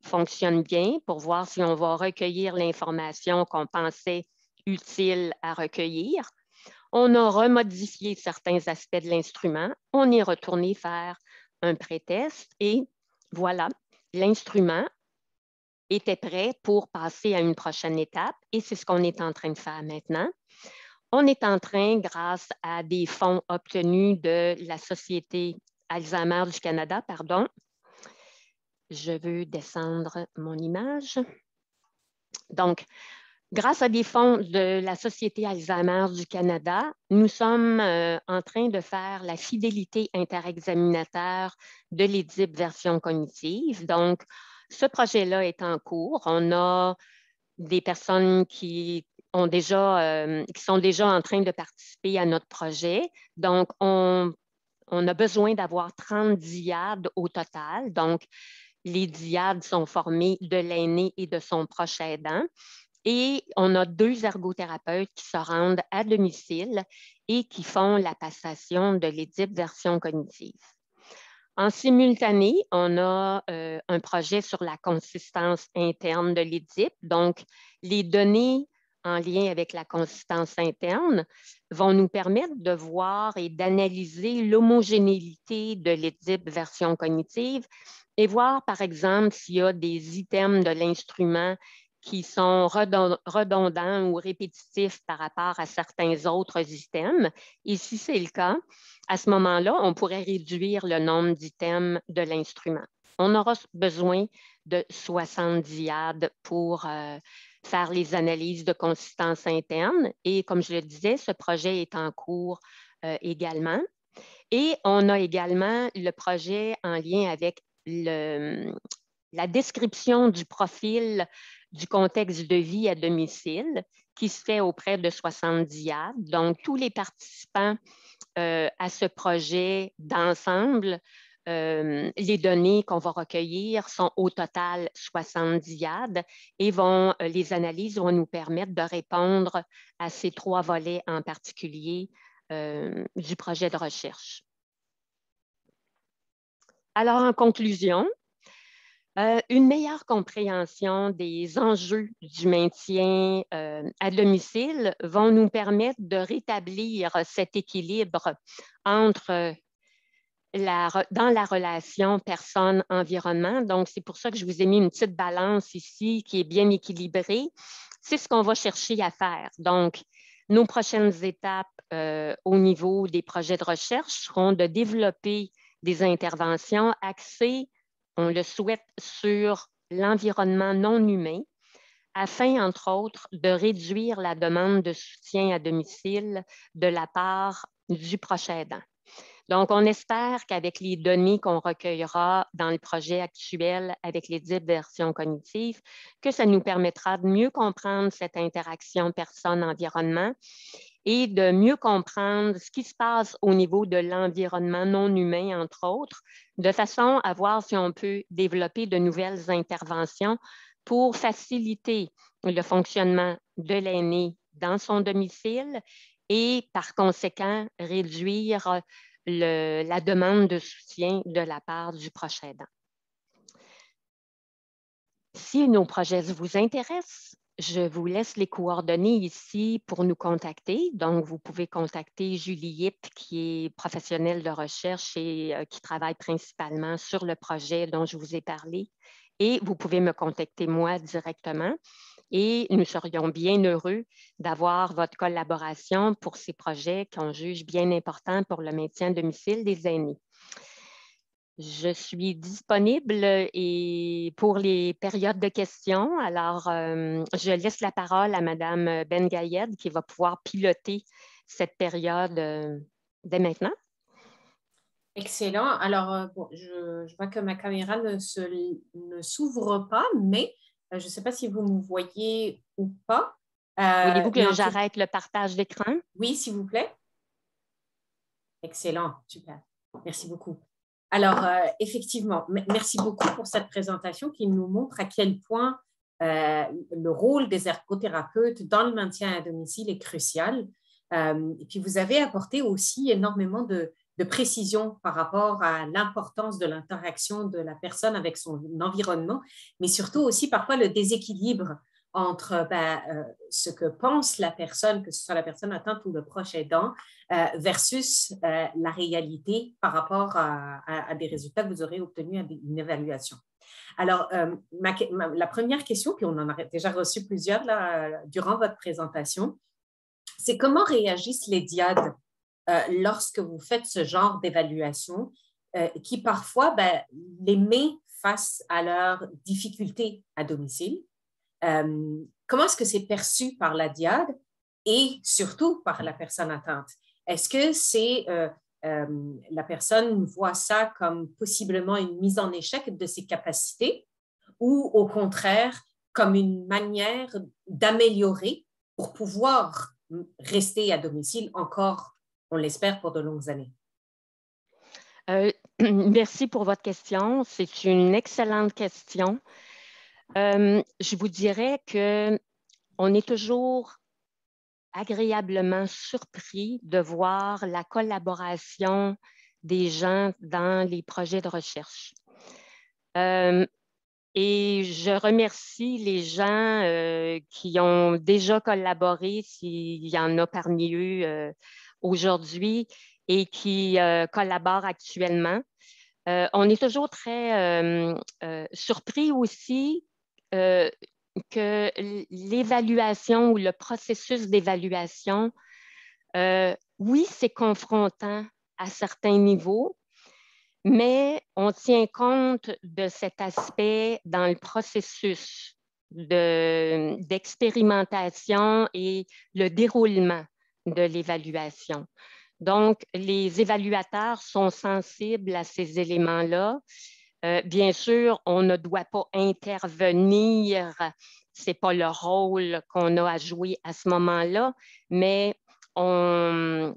fonctionne bien, pour voir si on va recueillir l'information qu'on pensait utile à recueillir. On a remodifié certains aspects de l'instrument. On est retourné faire un pré-test et voilà, l'instrument était prêt pour passer à une prochaine étape et c'est ce qu'on est en train de faire maintenant. On est en train, grâce à des fonds obtenus de la Société Alzheimer du Canada, je veux descendre mon image. Donc, Grâce à des fonds de la Société Alzheimer du Canada, nous sommes en train de faire la fidélité interexaminateur de l'EDIP version cognitive. Donc, ce projet-là est en cours. On a des personnes qui sont déjà en train de participer à notre projet. Donc, on a besoin d'avoir 30 dyades au total. Donc, les dyades sont formés de l'aîné et de son proche aidant. Et on a 2 ergothérapeutes qui se rendent à domicile et qui font la passation de l'EDIP version cognitive. En simultané, on a un projet sur la consistance interne de l'EDIP. Donc, les données en lien avec la consistance interne vont nous permettre de voir et d'analyser l'homogénéité de l'EDIP version cognitive et voir, par exemple, s'il y a des items de l'instrument qui sont redondants ou répétitifs par rapport à certains autres items. Et si c'est le cas, à ce moment-là, on pourrait réduire le nombre d'items de l'instrument. On aura besoin de 60 dyades pour faire les analyses de consistance interne. Et comme je le disais, ce projet est en cours également. Et on a également le projet en lien avec la description du profil du contexte de vie à domicile qui se fait auprès de 70 dyades. Donc, tous les participants à ce projet d'ensemble, les données qu'on va recueillir sont au total 70 dyades et les analyses vont nous permettre de répondre à ces 3 volets en particulier du projet de recherche. Alors, en conclusion, une meilleure compréhension des enjeux du maintien à domicile vont nous permettre de rétablir cet équilibre entre dans la relation personne-environnement. Donc, c'est pour ça que je vous ai mis une petite balance ici qui est bien équilibrée. C'est ce qu'on va chercher à faire. Donc, nos prochaines étapes au niveau des projets de recherche seront de développer des interventions axées, on le souhaite, sur l'environnement non humain, afin, entre autres, de réduire la demande de soutien à domicile de la part du proche aidant. Donc, on espère qu'avec les données qu'on recueillera dans le projet actuel avec les l'EDIP version cognitive, que ça nous permettra de mieux comprendre cette interaction personne-environnement et de mieux comprendre ce qui se passe au niveau de l'environnement non humain, entre autres, de façon à voir si on peut développer de nouvelles interventions pour faciliter le fonctionnement de l'aîné dans son domicile et, par conséquent, réduire la demande de soutien de la part du proche aidant. Si nos projets vous intéressent, je vous laisse les coordonnées ici pour nous contacter. Donc, vous pouvez contacter Julie Yip, qui est professionnelle de recherche et qui travaille principalement sur le projet dont je vous ai parlé. Et vous pouvez me contacter moi directement. Et nous serions bien heureux d'avoir votre collaboration pour ces projets qu'on juge bien importants pour le maintien à domicile des aînés. Je suis disponible et pour les périodes de questions. Alors, je laisse la parole à Mme Ben-Gayed qui va pouvoir piloter cette période dès maintenant. Excellent. Alors, bon, je vois que ma caméra ne s'ouvre pas, mais je ne sais pas si vous me voyez ou pas. Voulez-vous que j'arrête le partage d'écran? Oui, s'il vous plaît. Excellent, super. Merci beaucoup. Alors, effectivement, merci beaucoup pour cette présentation qui nous montre à quel point le rôle des ergothérapeutes dans le maintien à domicile est crucial. Et puis, vous avez apporté aussi énormément de précision par rapport à l'importance de l'interaction de la personne avec son environnement, mais surtout aussi parfois le déséquilibre entre ce que pense la personne, que ce soit la personne atteinte ou le proche aidant, versus la réalité par rapport à des résultats que vous aurez obtenus à une évaluation. Alors, la première question, puis on en a déjà reçu plusieurs là, durant votre présentation, c'est comment réagissent les dyades lorsque vous faites ce genre d'évaluation qui parfois les met face à leurs difficultés à domicile. comment est-ce que c'est perçu par la DIAD et surtout par la personne atteinte? Est-ce que la personne voit ça comme possiblement une mise en échec de ses capacités ou au contraire comme une manière d'améliorer pour pouvoir rester à domicile encore, on l'espère, pour de longues années? Merci pour votre question. C'est une excellente question. Je vous dirais qu'on est toujours agréablement surpris de voir la collaboration des gens dans les projets de recherche. Et je remercie les gens qui ont déjà collaboré, s'il y en a parmi eux aujourd'hui, et qui collaborent actuellement. On est toujours très surpris aussi que l'évaluation ou le processus d'évaluation, oui, c'est confrontant à certains niveaux, mais on tient compte de cet aspect dans le processus d'expérimentation et le déroulement de l'évaluation. Donc, les évaluateurs sont sensibles à ces éléments-là. Bien sûr, on ne doit pas intervenir, ce n'est pas le rôle qu'on a à jouer à ce moment-là, mais on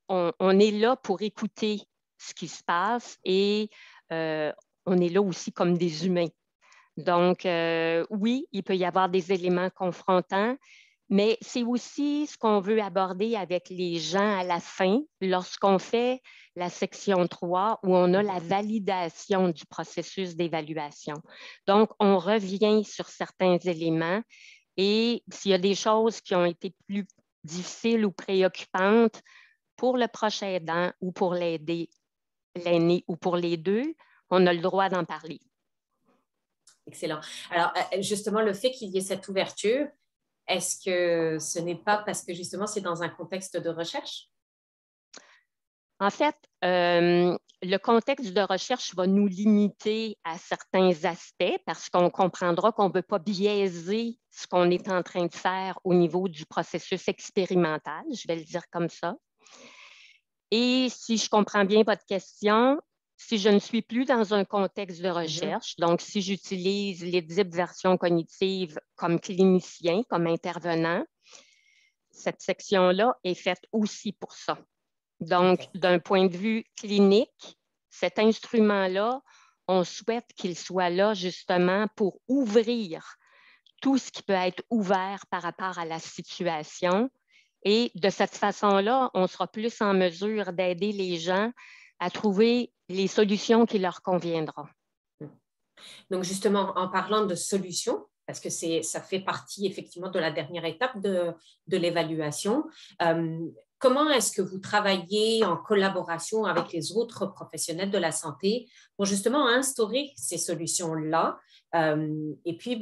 est là pour écouter ce qui se passe et on est là aussi comme des humains. Donc, oui, il peut y avoir des éléments confrontants, mais c'est aussi ce qu'on veut aborder avec les gens à la fin, lorsqu'on fait la section 3, où on a la validation du processus d'évaluation. Donc, on revient sur certains éléments et s'il y a des choses qui ont été plus difficiles ou préoccupantes pour le prochain aidant ou pour l'aîné ou pour les deux, on a le droit d'en parler. Excellent. Alors, justement, le fait qu'il y ait cette ouverture, est-ce que ce n'est pas parce que justement c'est dans un contexte de recherche? En fait, le contexte de recherche va nous limiter à certains aspects parce qu'on comprendra qu'on ne veut pas biaiser ce qu'on est en train de faire au niveau du processus expérimental, je vais le dire comme ça. Et si je comprends bien votre question, si je ne suis plus dans un contexte de recherche, donc si j'utilise l'EDIP version cognitive comme clinicien, comme intervenant, cette section-là est faite aussi pour ça. Donc, d'un point de vue clinique, cet instrument-là, on souhaite qu'il soit là justement pour ouvrir tout ce qui peut être ouvert par rapport à la situation. Et de cette façon-là, on sera plus en mesure d'aider les gens à trouver les solutions qui leur conviendront. Donc, justement, en parlant de solutions, parce que ça fait partie effectivement de la dernière étape de l'évaluation, comment est-ce que vous travaillez en collaboration avec les autres professionnels de la santé pour justement instaurer ces solutions-là? Et puis,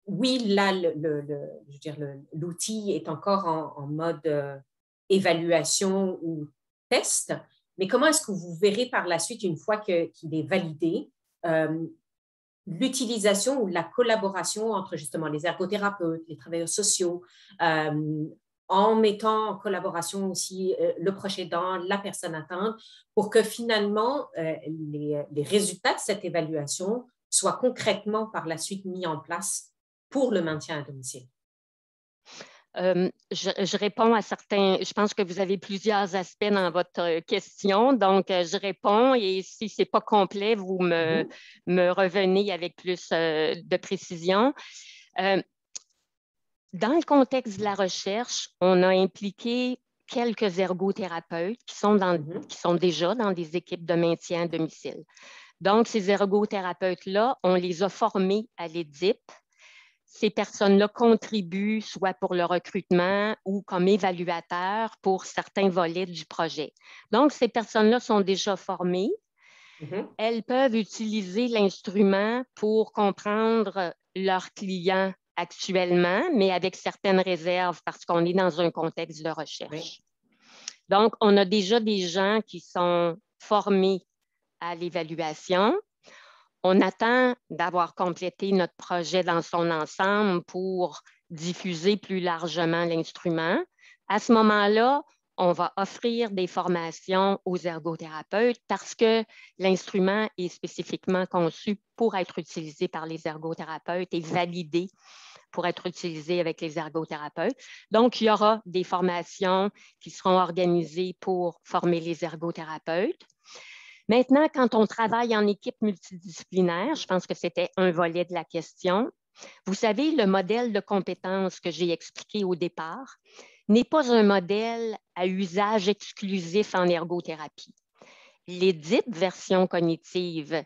oui, là, l'outil est encore en mode évaluation ou test, mais comment est-ce que vous verrez par la suite, une fois qu'il est validé, l'utilisation ou la collaboration entre justement les ergothérapeutes, les travailleurs sociaux, en mettant en collaboration aussi le proche aidant, la personne atteinte, pour que finalement les résultats de cette évaluation soient concrètement par la suite mis en place pour le maintien à domicile? Je réponds à certains, je pense que vous avez plusieurs aspects dans votre question, donc je réponds et si ce n'est pas complet, vous me revenez avec plus de précision. Dans le contexte de la recherche, on a impliqué quelques ergothérapeutes qui sont déjà dans des équipes de maintien à domicile. Donc, ces ergothérapeutes-là, on les a formés à l'EDIP. Ces personnes-là contribuent soit pour le recrutement ou comme évaluateurs pour certains volets du projet. Donc, ces personnes-là sont déjà formées. Elles peuvent utiliser l'instrument pour comprendre leurs clients actuellement, mais avec certaines réserves parce qu'on est dans un contexte de recherche. Oui. Donc, on a déjà des gens qui sont formés à l'évaluation. On attend d'avoir complété notre projet dans son ensemble pour diffuser plus largement l'instrument. À ce moment-là, on va offrir des formations aux ergothérapeutes parce que l'instrument est spécifiquement conçu pour être utilisé par les ergothérapeutes et validé pour être utilisé avec les ergothérapeutes. Donc, il y aura des formations qui seront organisées pour former les ergothérapeutes. Maintenant, quand on travaille en équipe multidisciplinaire, je pense que c'était un volet de la question, vous savez, le modèle de compétences que j'ai expliqué au départ n'est pas un modèle à usage exclusif en ergothérapie. L'édite version cognitive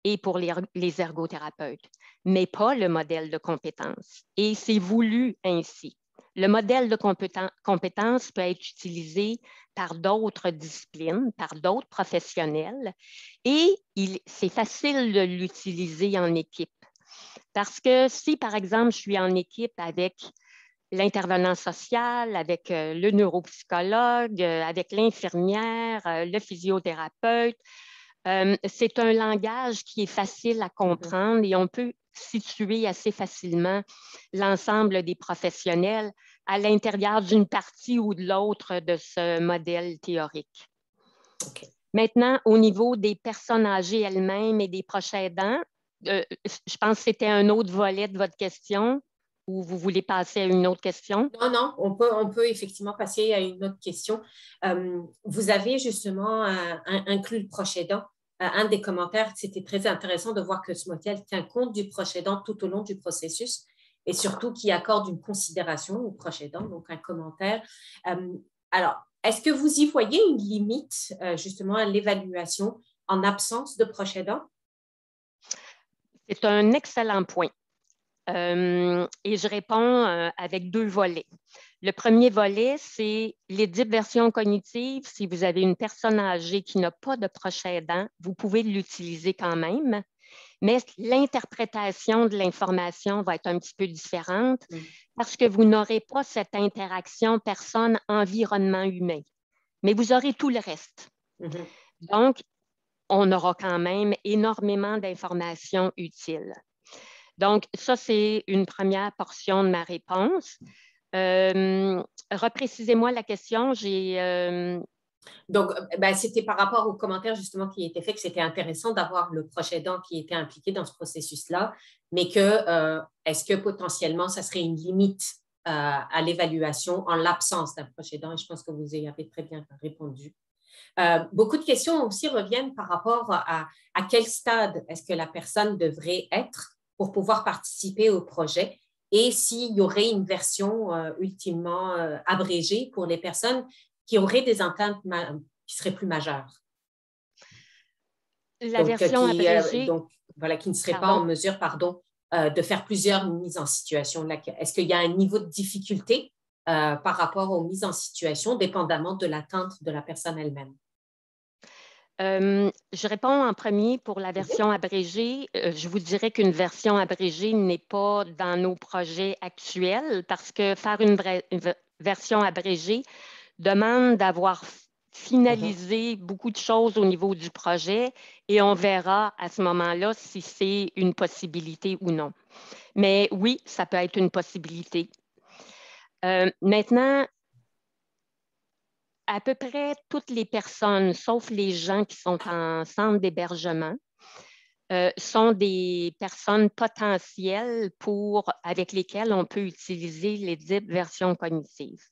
est pour les ergothérapeutes, mais pas le modèle de compétences. Et c'est voulu ainsi. Le modèle de compétences peut être utilisé par d'autres disciplines, par d'autres professionnels, et c'est facile de l'utiliser en équipe. Parce que si, par exemple, je suis en équipe avec l'intervenant social, avec le neuropsychologue, avec l'infirmière, le physiothérapeute, c'est un langage qui est facile à comprendre et on peut situer assez facilement l'ensemble des professionnels à l'intérieur d'une partie ou de l'autre de ce modèle théorique. Okay. Maintenant, au niveau des personnes âgées elles-mêmes et des proches aidants, je pense que c'était un autre volet de votre question ou vous voulez passer à une autre question? Non, non, on peut effectivement passer à une autre question. Vous avez justement inclus le proche aidant. Un des commentaires, c'était très intéressant de voir que ce modèle tient compte du proche aidant tout au long du processus et surtout qui accorde une considération au proche aidant, donc un commentaire. Alors, est-ce que vous y voyez une limite justement à l'évaluation en absence de proche aidant? C'est un excellent point. Et je réponds avec deux volets. Le premier volet, c'est l'édite version cognitive. Si vous avez une personne âgée qui n'a pas de proche aidant, vous pouvez l'utiliser quand même, mais l'interprétation de l'information va être un petit peu différente parce que vous n'aurez pas cette interaction personne-environnement humain, mais vous aurez tout le reste. Donc, on aura quand même énormément d'informations utiles. Donc, ça, c'est une première portion de ma réponse. Reprécisez-moi la question. Donc, c'était par rapport aux commentaires justement qui étaient faits que c'était intéressant d'avoir le proche aidant qui était impliqué dans ce processus-là, mais que est-ce que potentiellement, ça serait une limite à l'évaluation en l'absence d'un proche aidant? Et je pense que vous y avez très bien répondu. Beaucoup de questions aussi reviennent par rapport à quel stade est-ce que la personne devrait être pour pouvoir participer au projet et s'il y aurait une version ultimement abrégée pour les personnes qui auraient des atteintes qui seraient plus majeures. La version abrégée. Donc, voilà, qui ne seraient pas en mesure, de faire plusieurs mises en situation. Est-ce qu'il y a un niveau de difficulté par rapport aux mises en situation, dépendamment de l'atteinte de la personne elle-même? Je réponds en premier pour la version abrégée. Je vous dirais qu'une version abrégée n'est pas dans nos projets actuels parce que faire une version abrégée demande d'avoir finalisé beaucoup de choses au niveau du projet et on verra à ce moment-là si c'est une possibilité ou non. Mais oui, ça peut être une possibilité. Maintenant, à peu près toutes les personnes, sauf les gens qui sont en centre d'hébergement, sont des personnes potentielles avec lesquelles on peut utiliser l'édite version cognitive.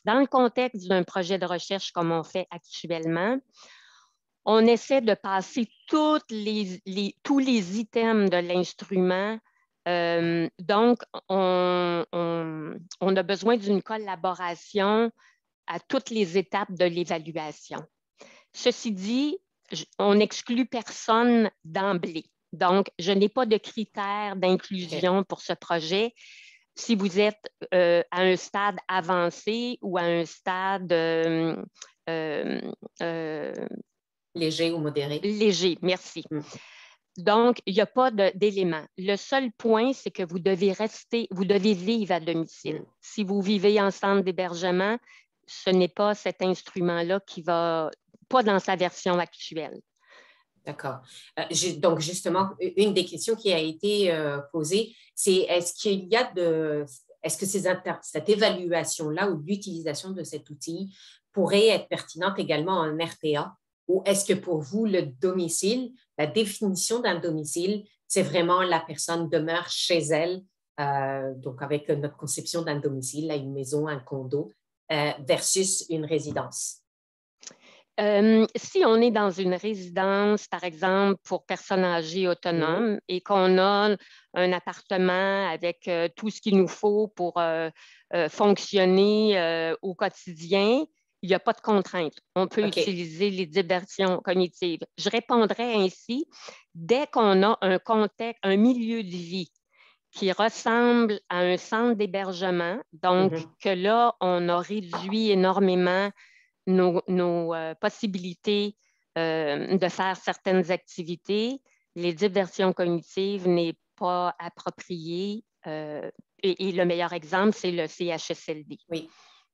Dans le contexte d'un projet de recherche comme on fait actuellement, on essaie de passer tous les items de l'instrument. Donc, on a besoin d'une collaboration à toutes les étapes de l'évaluation. Ceci dit, on n'exclut personne d'emblée. Donc, je n'ai pas de critères d'inclusion pour ce projet. Si vous êtes à un stade avancé ou à un stade léger ou modéré. Léger, merci. Donc, il n'y a pas d'élément. Le seul point, c'est que vous devez vivre à domicile. Si vous vivez en centre d'hébergement, ce n'est pas cet instrument-là qui va, pas dans sa version actuelle. D'accord. Donc, justement, une des questions qui a été posée, c'est est-ce que cette évaluation-là ou l'utilisation de cet outil pourrait être pertinente également en RPA? Ou est-ce que pour vous, le domicile, la définition d'un domicile, c'est vraiment la personne demeure chez elle, donc avec notre conception d'un domicile, là, une maison, un condo, versus une résidence? Si on est dans une résidence, par exemple, pour personnes âgées Mhm. autonomes et qu'on a un appartement avec tout ce qu'il nous faut pour fonctionner au quotidien, il n'y a pas de contrainte. On peut OK. utiliser les diversions cognitives. Je répondrais ainsi, dès qu'on a un contexte, un milieu de vie qui ressemble à un centre d'hébergement, donc Mhm. que là, on a réduit énormément nos possibilités de faire certaines activités, les diversions cognitives n'est pas approprié. Et le meilleur exemple, c'est le CHSLD. Oui.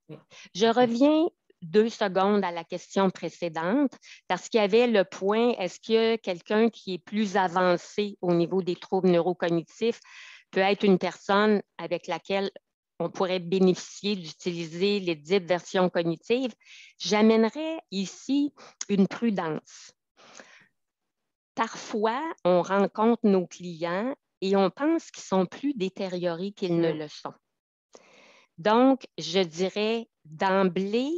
Oui. Je reviens 2 secondes à la question précédente parce qu'il y avait le point, est-ce que quelqu'un qui est plus avancé au niveau des troubles neurocognitifs peut être une personne avec laquelle on pourrait bénéficier d'utiliser les diversions cognitives? J'amènerais ici une prudence. Parfois, on rencontre nos clients et on pense qu'ils sont plus détériorés qu'ils ne Mm. le sont. Donc, je dirais d'emblée,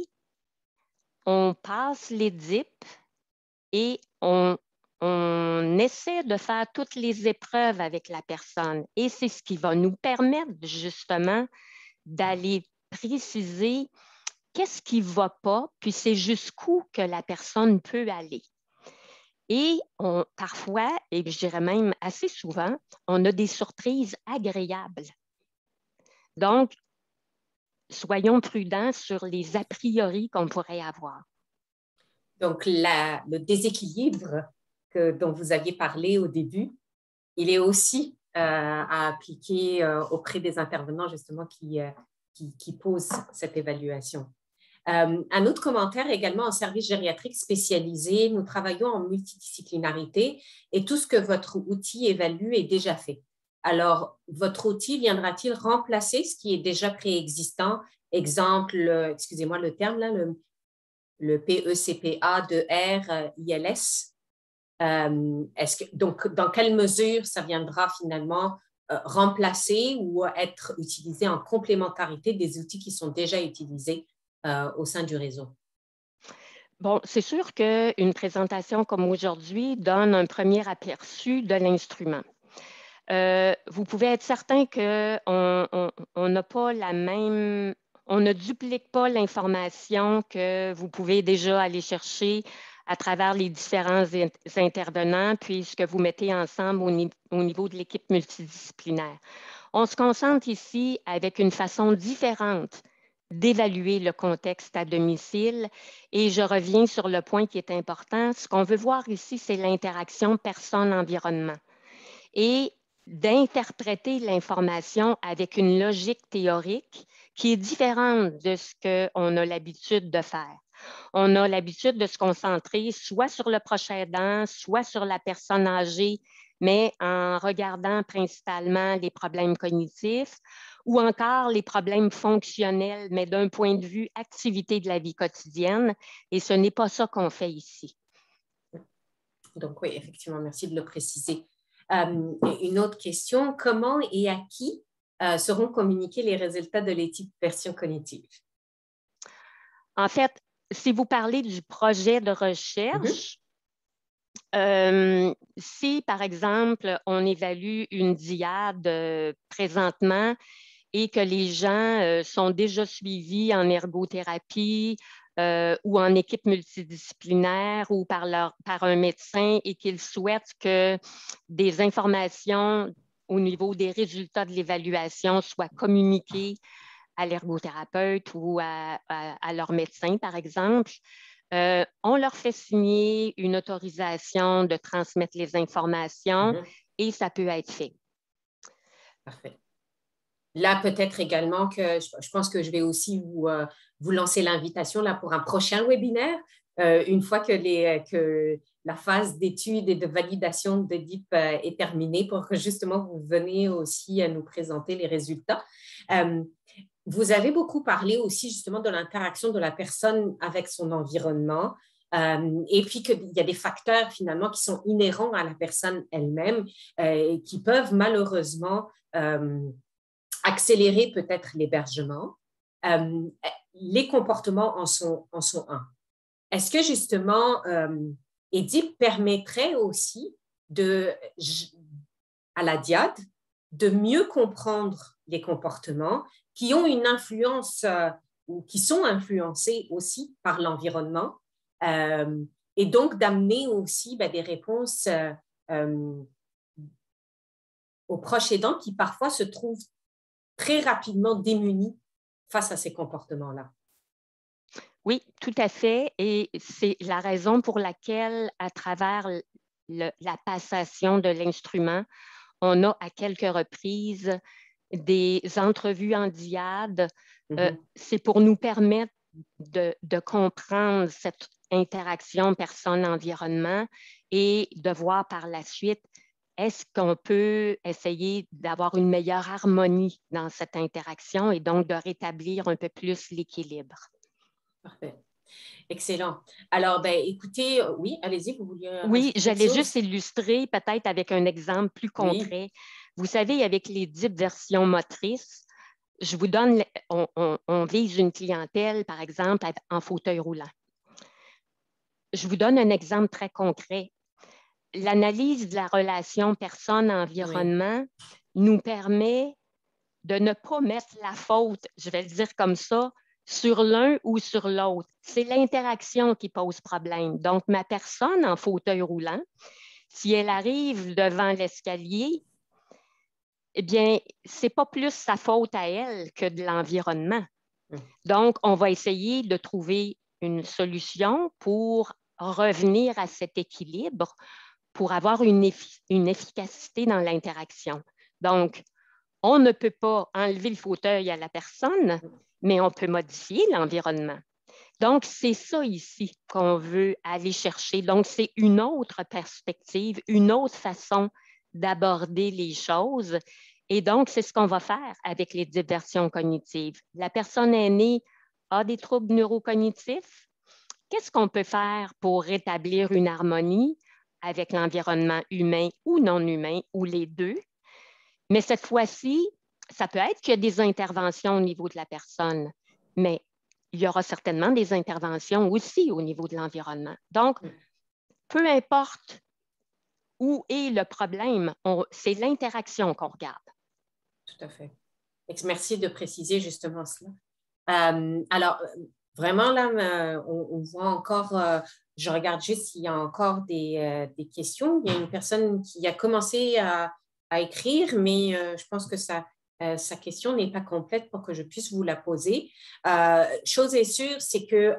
on passe les DIP et on essaie de faire toutes les épreuves avec la personne. Et c'est ce qui va nous permettre justement d'aller préciser qu'est-ce qui ne va pas, puis c'est jusqu'où que la personne peut aller. Et parfois, et je dirais même assez souvent, on a des surprises agréables. Donc, soyons prudents sur les a priori qu'on pourrait avoir. Donc, le déséquilibre dont vous aviez parlé au début, il est aussi à appliquer auprès des intervenants justement qui posent cette évaluation. Un autre commentaire également en service gériatrique spécialisé, nous travaillons en multidisciplinarité et tout ce que votre outil évalue est déjà fait. Alors, votre outil viendra-t-il remplacer ce qui est déjà préexistant? Exemple, excusez-moi le terme, là, le PECPA de R ILS. Donc, dans quelle mesure ça viendra finalement remplacer ou être utilisé en complémentarité des outils qui sont déjà utilisés au sein du réseau? Bon, c'est sûr qu'une présentation comme aujourd'hui donne un premier aperçu de l'instrument. Vous pouvez être certain qu'on n'a pas la même, on ne duplique pas l'information que vous pouvez déjà aller chercher à travers les différents intervenants, puisque vous mettez ensemble au niveau de l'équipe multidisciplinaire. On se concentre ici avec une façon différente d'évaluer le contexte à domicile. Et je reviens sur le point qui est important. Ce qu'on veut voir ici, c'est l'interaction personne-environnement et d'interpréter l'information avec une logique théorique qui est différente de ce qu'on a l'habitude de faire. On a l'habitude de se concentrer soit sur le proche aidant, soit sur la personne âgée, mais en regardant principalement les problèmes cognitifs ou encore les problèmes fonctionnels, mais d'un point de vue activité de la vie quotidienne. Et ce n'est pas ça qu'on fait ici. Donc oui, effectivement, merci de le préciser. Une autre question, comment et à qui seront communiqués les résultats de l'étude version cognitive? En fait, si vous parlez du projet de recherche, si, par exemple, on évalue une diade présentement et que les gens sont déjà suivis en ergothérapie ou en équipe multidisciplinaire ou par un médecin et qu'ils souhaitent que des informations au niveau des résultats de l'évaluation soient communiquées à l'ergothérapeute ou à leur médecin, par exemple, on leur fait signer une autorisation de transmettre les informations et ça peut être fait. Parfait. Là, peut-être également que je pense que je vais aussi vous lancer l'invitation là pour un prochain webinaire, une fois que la phase d'étude et de validation d'EDIP est terminée pour que justement vous veniez aussi nous présenter les résultats. Vous avez beaucoup parlé aussi justement de l'interaction de la personne avec son environnement. Et puis qu'il y a des facteurs finalement qui sont inhérents à la personne elle-même et qui peuvent malheureusement accélérer peut-être l'hébergement. Les comportements en sont un. Est-ce que justement EDIP permettrait aussi à la DIAD de mieux comprendre les comportements qui ont une influence ou qui sont influencés aussi par l'environnement et donc d'amener aussi des réponses aux proches aidants qui parfois se trouvent très rapidement démunis face à ces comportements-là. Oui, tout à fait. Et c'est la raison pour laquelle, à travers la passation de l'instrument, on a à quelques reprises des entrevues en DIAD. C'est pour nous permettre de comprendre cette interaction personne-environnement et de voir par la suite, est-ce qu'on peut essayer d'avoir une meilleure harmonie dans cette interaction et donc de rétablir un peu plus l'équilibre. Parfait. Excellent. Alors, écoutez, oui, allez-y, vous vouliez... Oui, j'allais juste illustrer peut-être avec un exemple plus concret. Oui. Vous savez, avec les diversions motrices, je vous donne, on vise une clientèle, par exemple, en fauteuil roulant. Je vous donne un exemple très concret. L'analyse de la relation personne-environnement nous permet de ne pas mettre la faute, je vais le dire comme ça, sur l'un ou sur l'autre. C'est l'interaction qui pose problème. Donc, ma personne en fauteuil roulant, si elle arrive devant l'escalier, eh bien, ce n'est pas plus sa faute à elle que de l'environnement. Donc, on va essayer de trouver une solution pour revenir à cet équilibre, pour avoir une efficacité dans l'interaction. Donc, on ne peut pas enlever le fauteuil à la personne, mais on peut modifier l'environnement. Donc, c'est ça ici qu'on veut aller chercher. Donc, c'est une autre perspective, une autre façon d'aborder les choses. Et donc, c'est ce qu'on va faire avec les diversions cognitives. La personne aînée a des troubles neurocognitifs. Qu'est-ce qu'on peut faire pour rétablir une harmonie avec l'environnement humain ou non humain, ou les deux? Mais cette fois-ci, ça peut être qu'il y a des interventions au niveau de la personne, mais il y aura certainement des interventions aussi au niveau de l'environnement. Donc, peu importe où est le problème, c'est l'interaction qu'on regarde. Tout à fait. Merci de préciser justement cela. Alors, vraiment, là, on voit encore, je regarde juste s'il y a encore des questions. Il y a une personne qui a commencé à écrire, mais je pense que sa question n'est pas complète pour que je puisse vous la poser. Chose est sûre, c'est que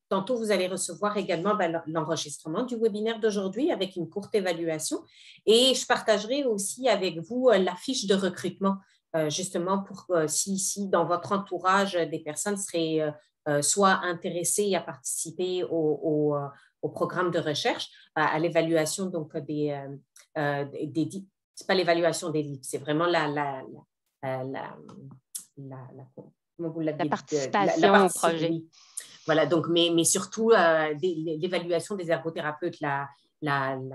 tantôt, vous allez recevoir également l'enregistrement du webinaire d'aujourd'hui avec une courte évaluation et je partagerai aussi avec vous la fiche de recrutement justement pour si dans votre entourage, des personnes seraient soit intéressées à participer au programme de recherche, à l'évaluation donc c'est pas l'évaluation des livres, c'est vraiment la participation au projet. Oui. Voilà, donc, mais surtout l'évaluation des ergothérapeutes, la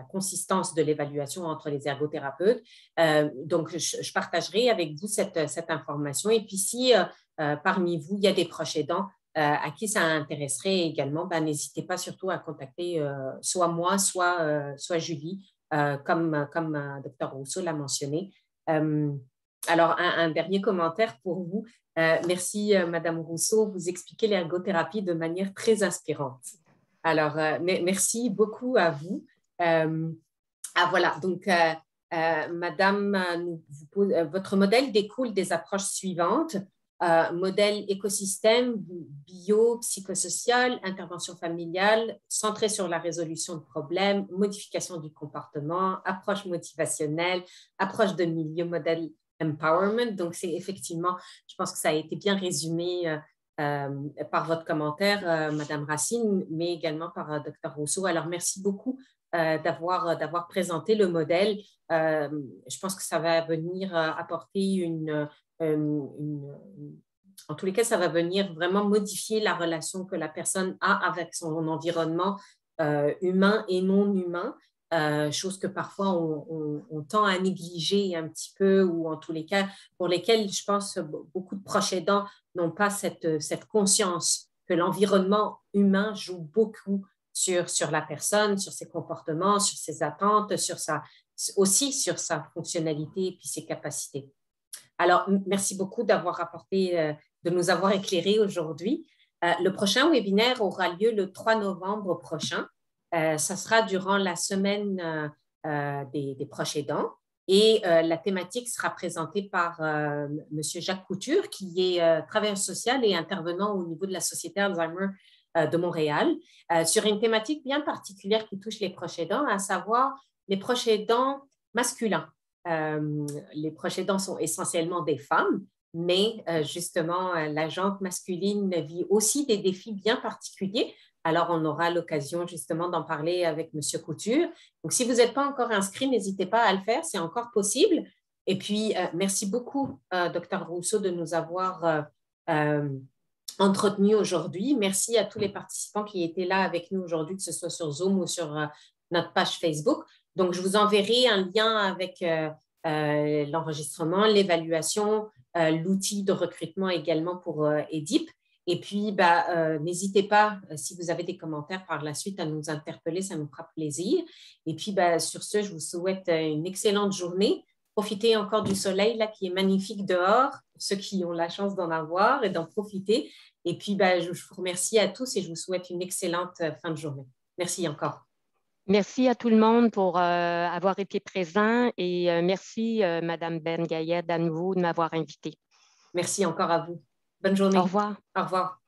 consistance de l'évaluation entre les ergothérapeutes. Donc, je partagerai avec vous cette information. Et puis, si parmi vous, il y a des proches aidants à qui ça intéresserait également, n'hésitez pas surtout à contacter soit moi, soit Julie, comme Dr Rousseau l'a mentionné. Alors, un dernier commentaire pour vous. Merci, Madame Rousseau. Vous expliquez l'ergothérapie de manière très inspirante. Alors, merci beaucoup à vous. Voilà, donc, Madame, votre modèle découle des approches suivantes. Modèle écosystème, bio-psychosocial, intervention familiale, centré sur la résolution de problèmes, modification du comportement, approche motivationnelle, approche de milieu, modèle empowerment. Donc, c'est effectivement, je pense que ça a été bien résumé par votre commentaire, Madame Racine, mais également par Dr Rousseau. Alors, merci beaucoup d'avoir présenté le modèle. Je pense que ça va venir apporter en tous les cas, ça va venir vraiment modifier la relation que la personne a avec son environnement humain et non humain. Chose que parfois on tend à négliger un petit peu, ou en tous les cas pour lesquels je pense beaucoup de proches aidants n'ont pas cette conscience que l'environnement humain joue beaucoup sur la personne, sur ses comportements, sur ses attentes, aussi sur sa fonctionnalité et puis ses capacités. Alors, merci beaucoup de nous avoir éclairés aujourd'hui. Le prochain webinaire aura lieu le 3 novembre prochain. Ça sera durant la semaine des proches aidants. Et la thématique sera présentée par M. Jacques Couture, qui est travailleur social et intervenant au niveau de la Société Alzheimer de Montréal, sur une thématique bien particulière qui touche les proches aidants, à savoir les proches aidants masculins. Les proches aidants sont essentiellement des femmes, mais justement, la gente masculine vit aussi des défis bien particuliers. Alors, on aura l'occasion justement d'en parler avec M. Couture. Donc, si vous n'êtes pas encore inscrit, n'hésitez pas à le faire, c'est encore possible. Et puis, merci beaucoup, Dr. Rousseau, de nous avoir entretenu aujourd'hui. Merci à tous les participants qui étaient là avec nous aujourd'hui, que ce soit sur Zoom ou sur notre page Facebook. Donc, je vous enverrai un lien avec l'enregistrement, l'évaluation, l'outil de recrutement également pour EDIP. Et puis, n'hésitez pas, si vous avez des commentaires par la suite, à nous interpeller, ça nous fera plaisir. Et puis, sur ce, je vous souhaite une excellente journée. Profitez encore du soleil là, qui est magnifique dehors, pour ceux qui ont la chance d'en avoir et d'en profiter. Et puis, je vous remercie à tous et je vous souhaite une excellente fin de journée. Merci encore. Merci à tout le monde pour avoir été présent et merci, Madame Ben Gayed, à nouveau de m'avoir invitée. Merci encore à vous. Bonne journée. Au revoir. Au revoir.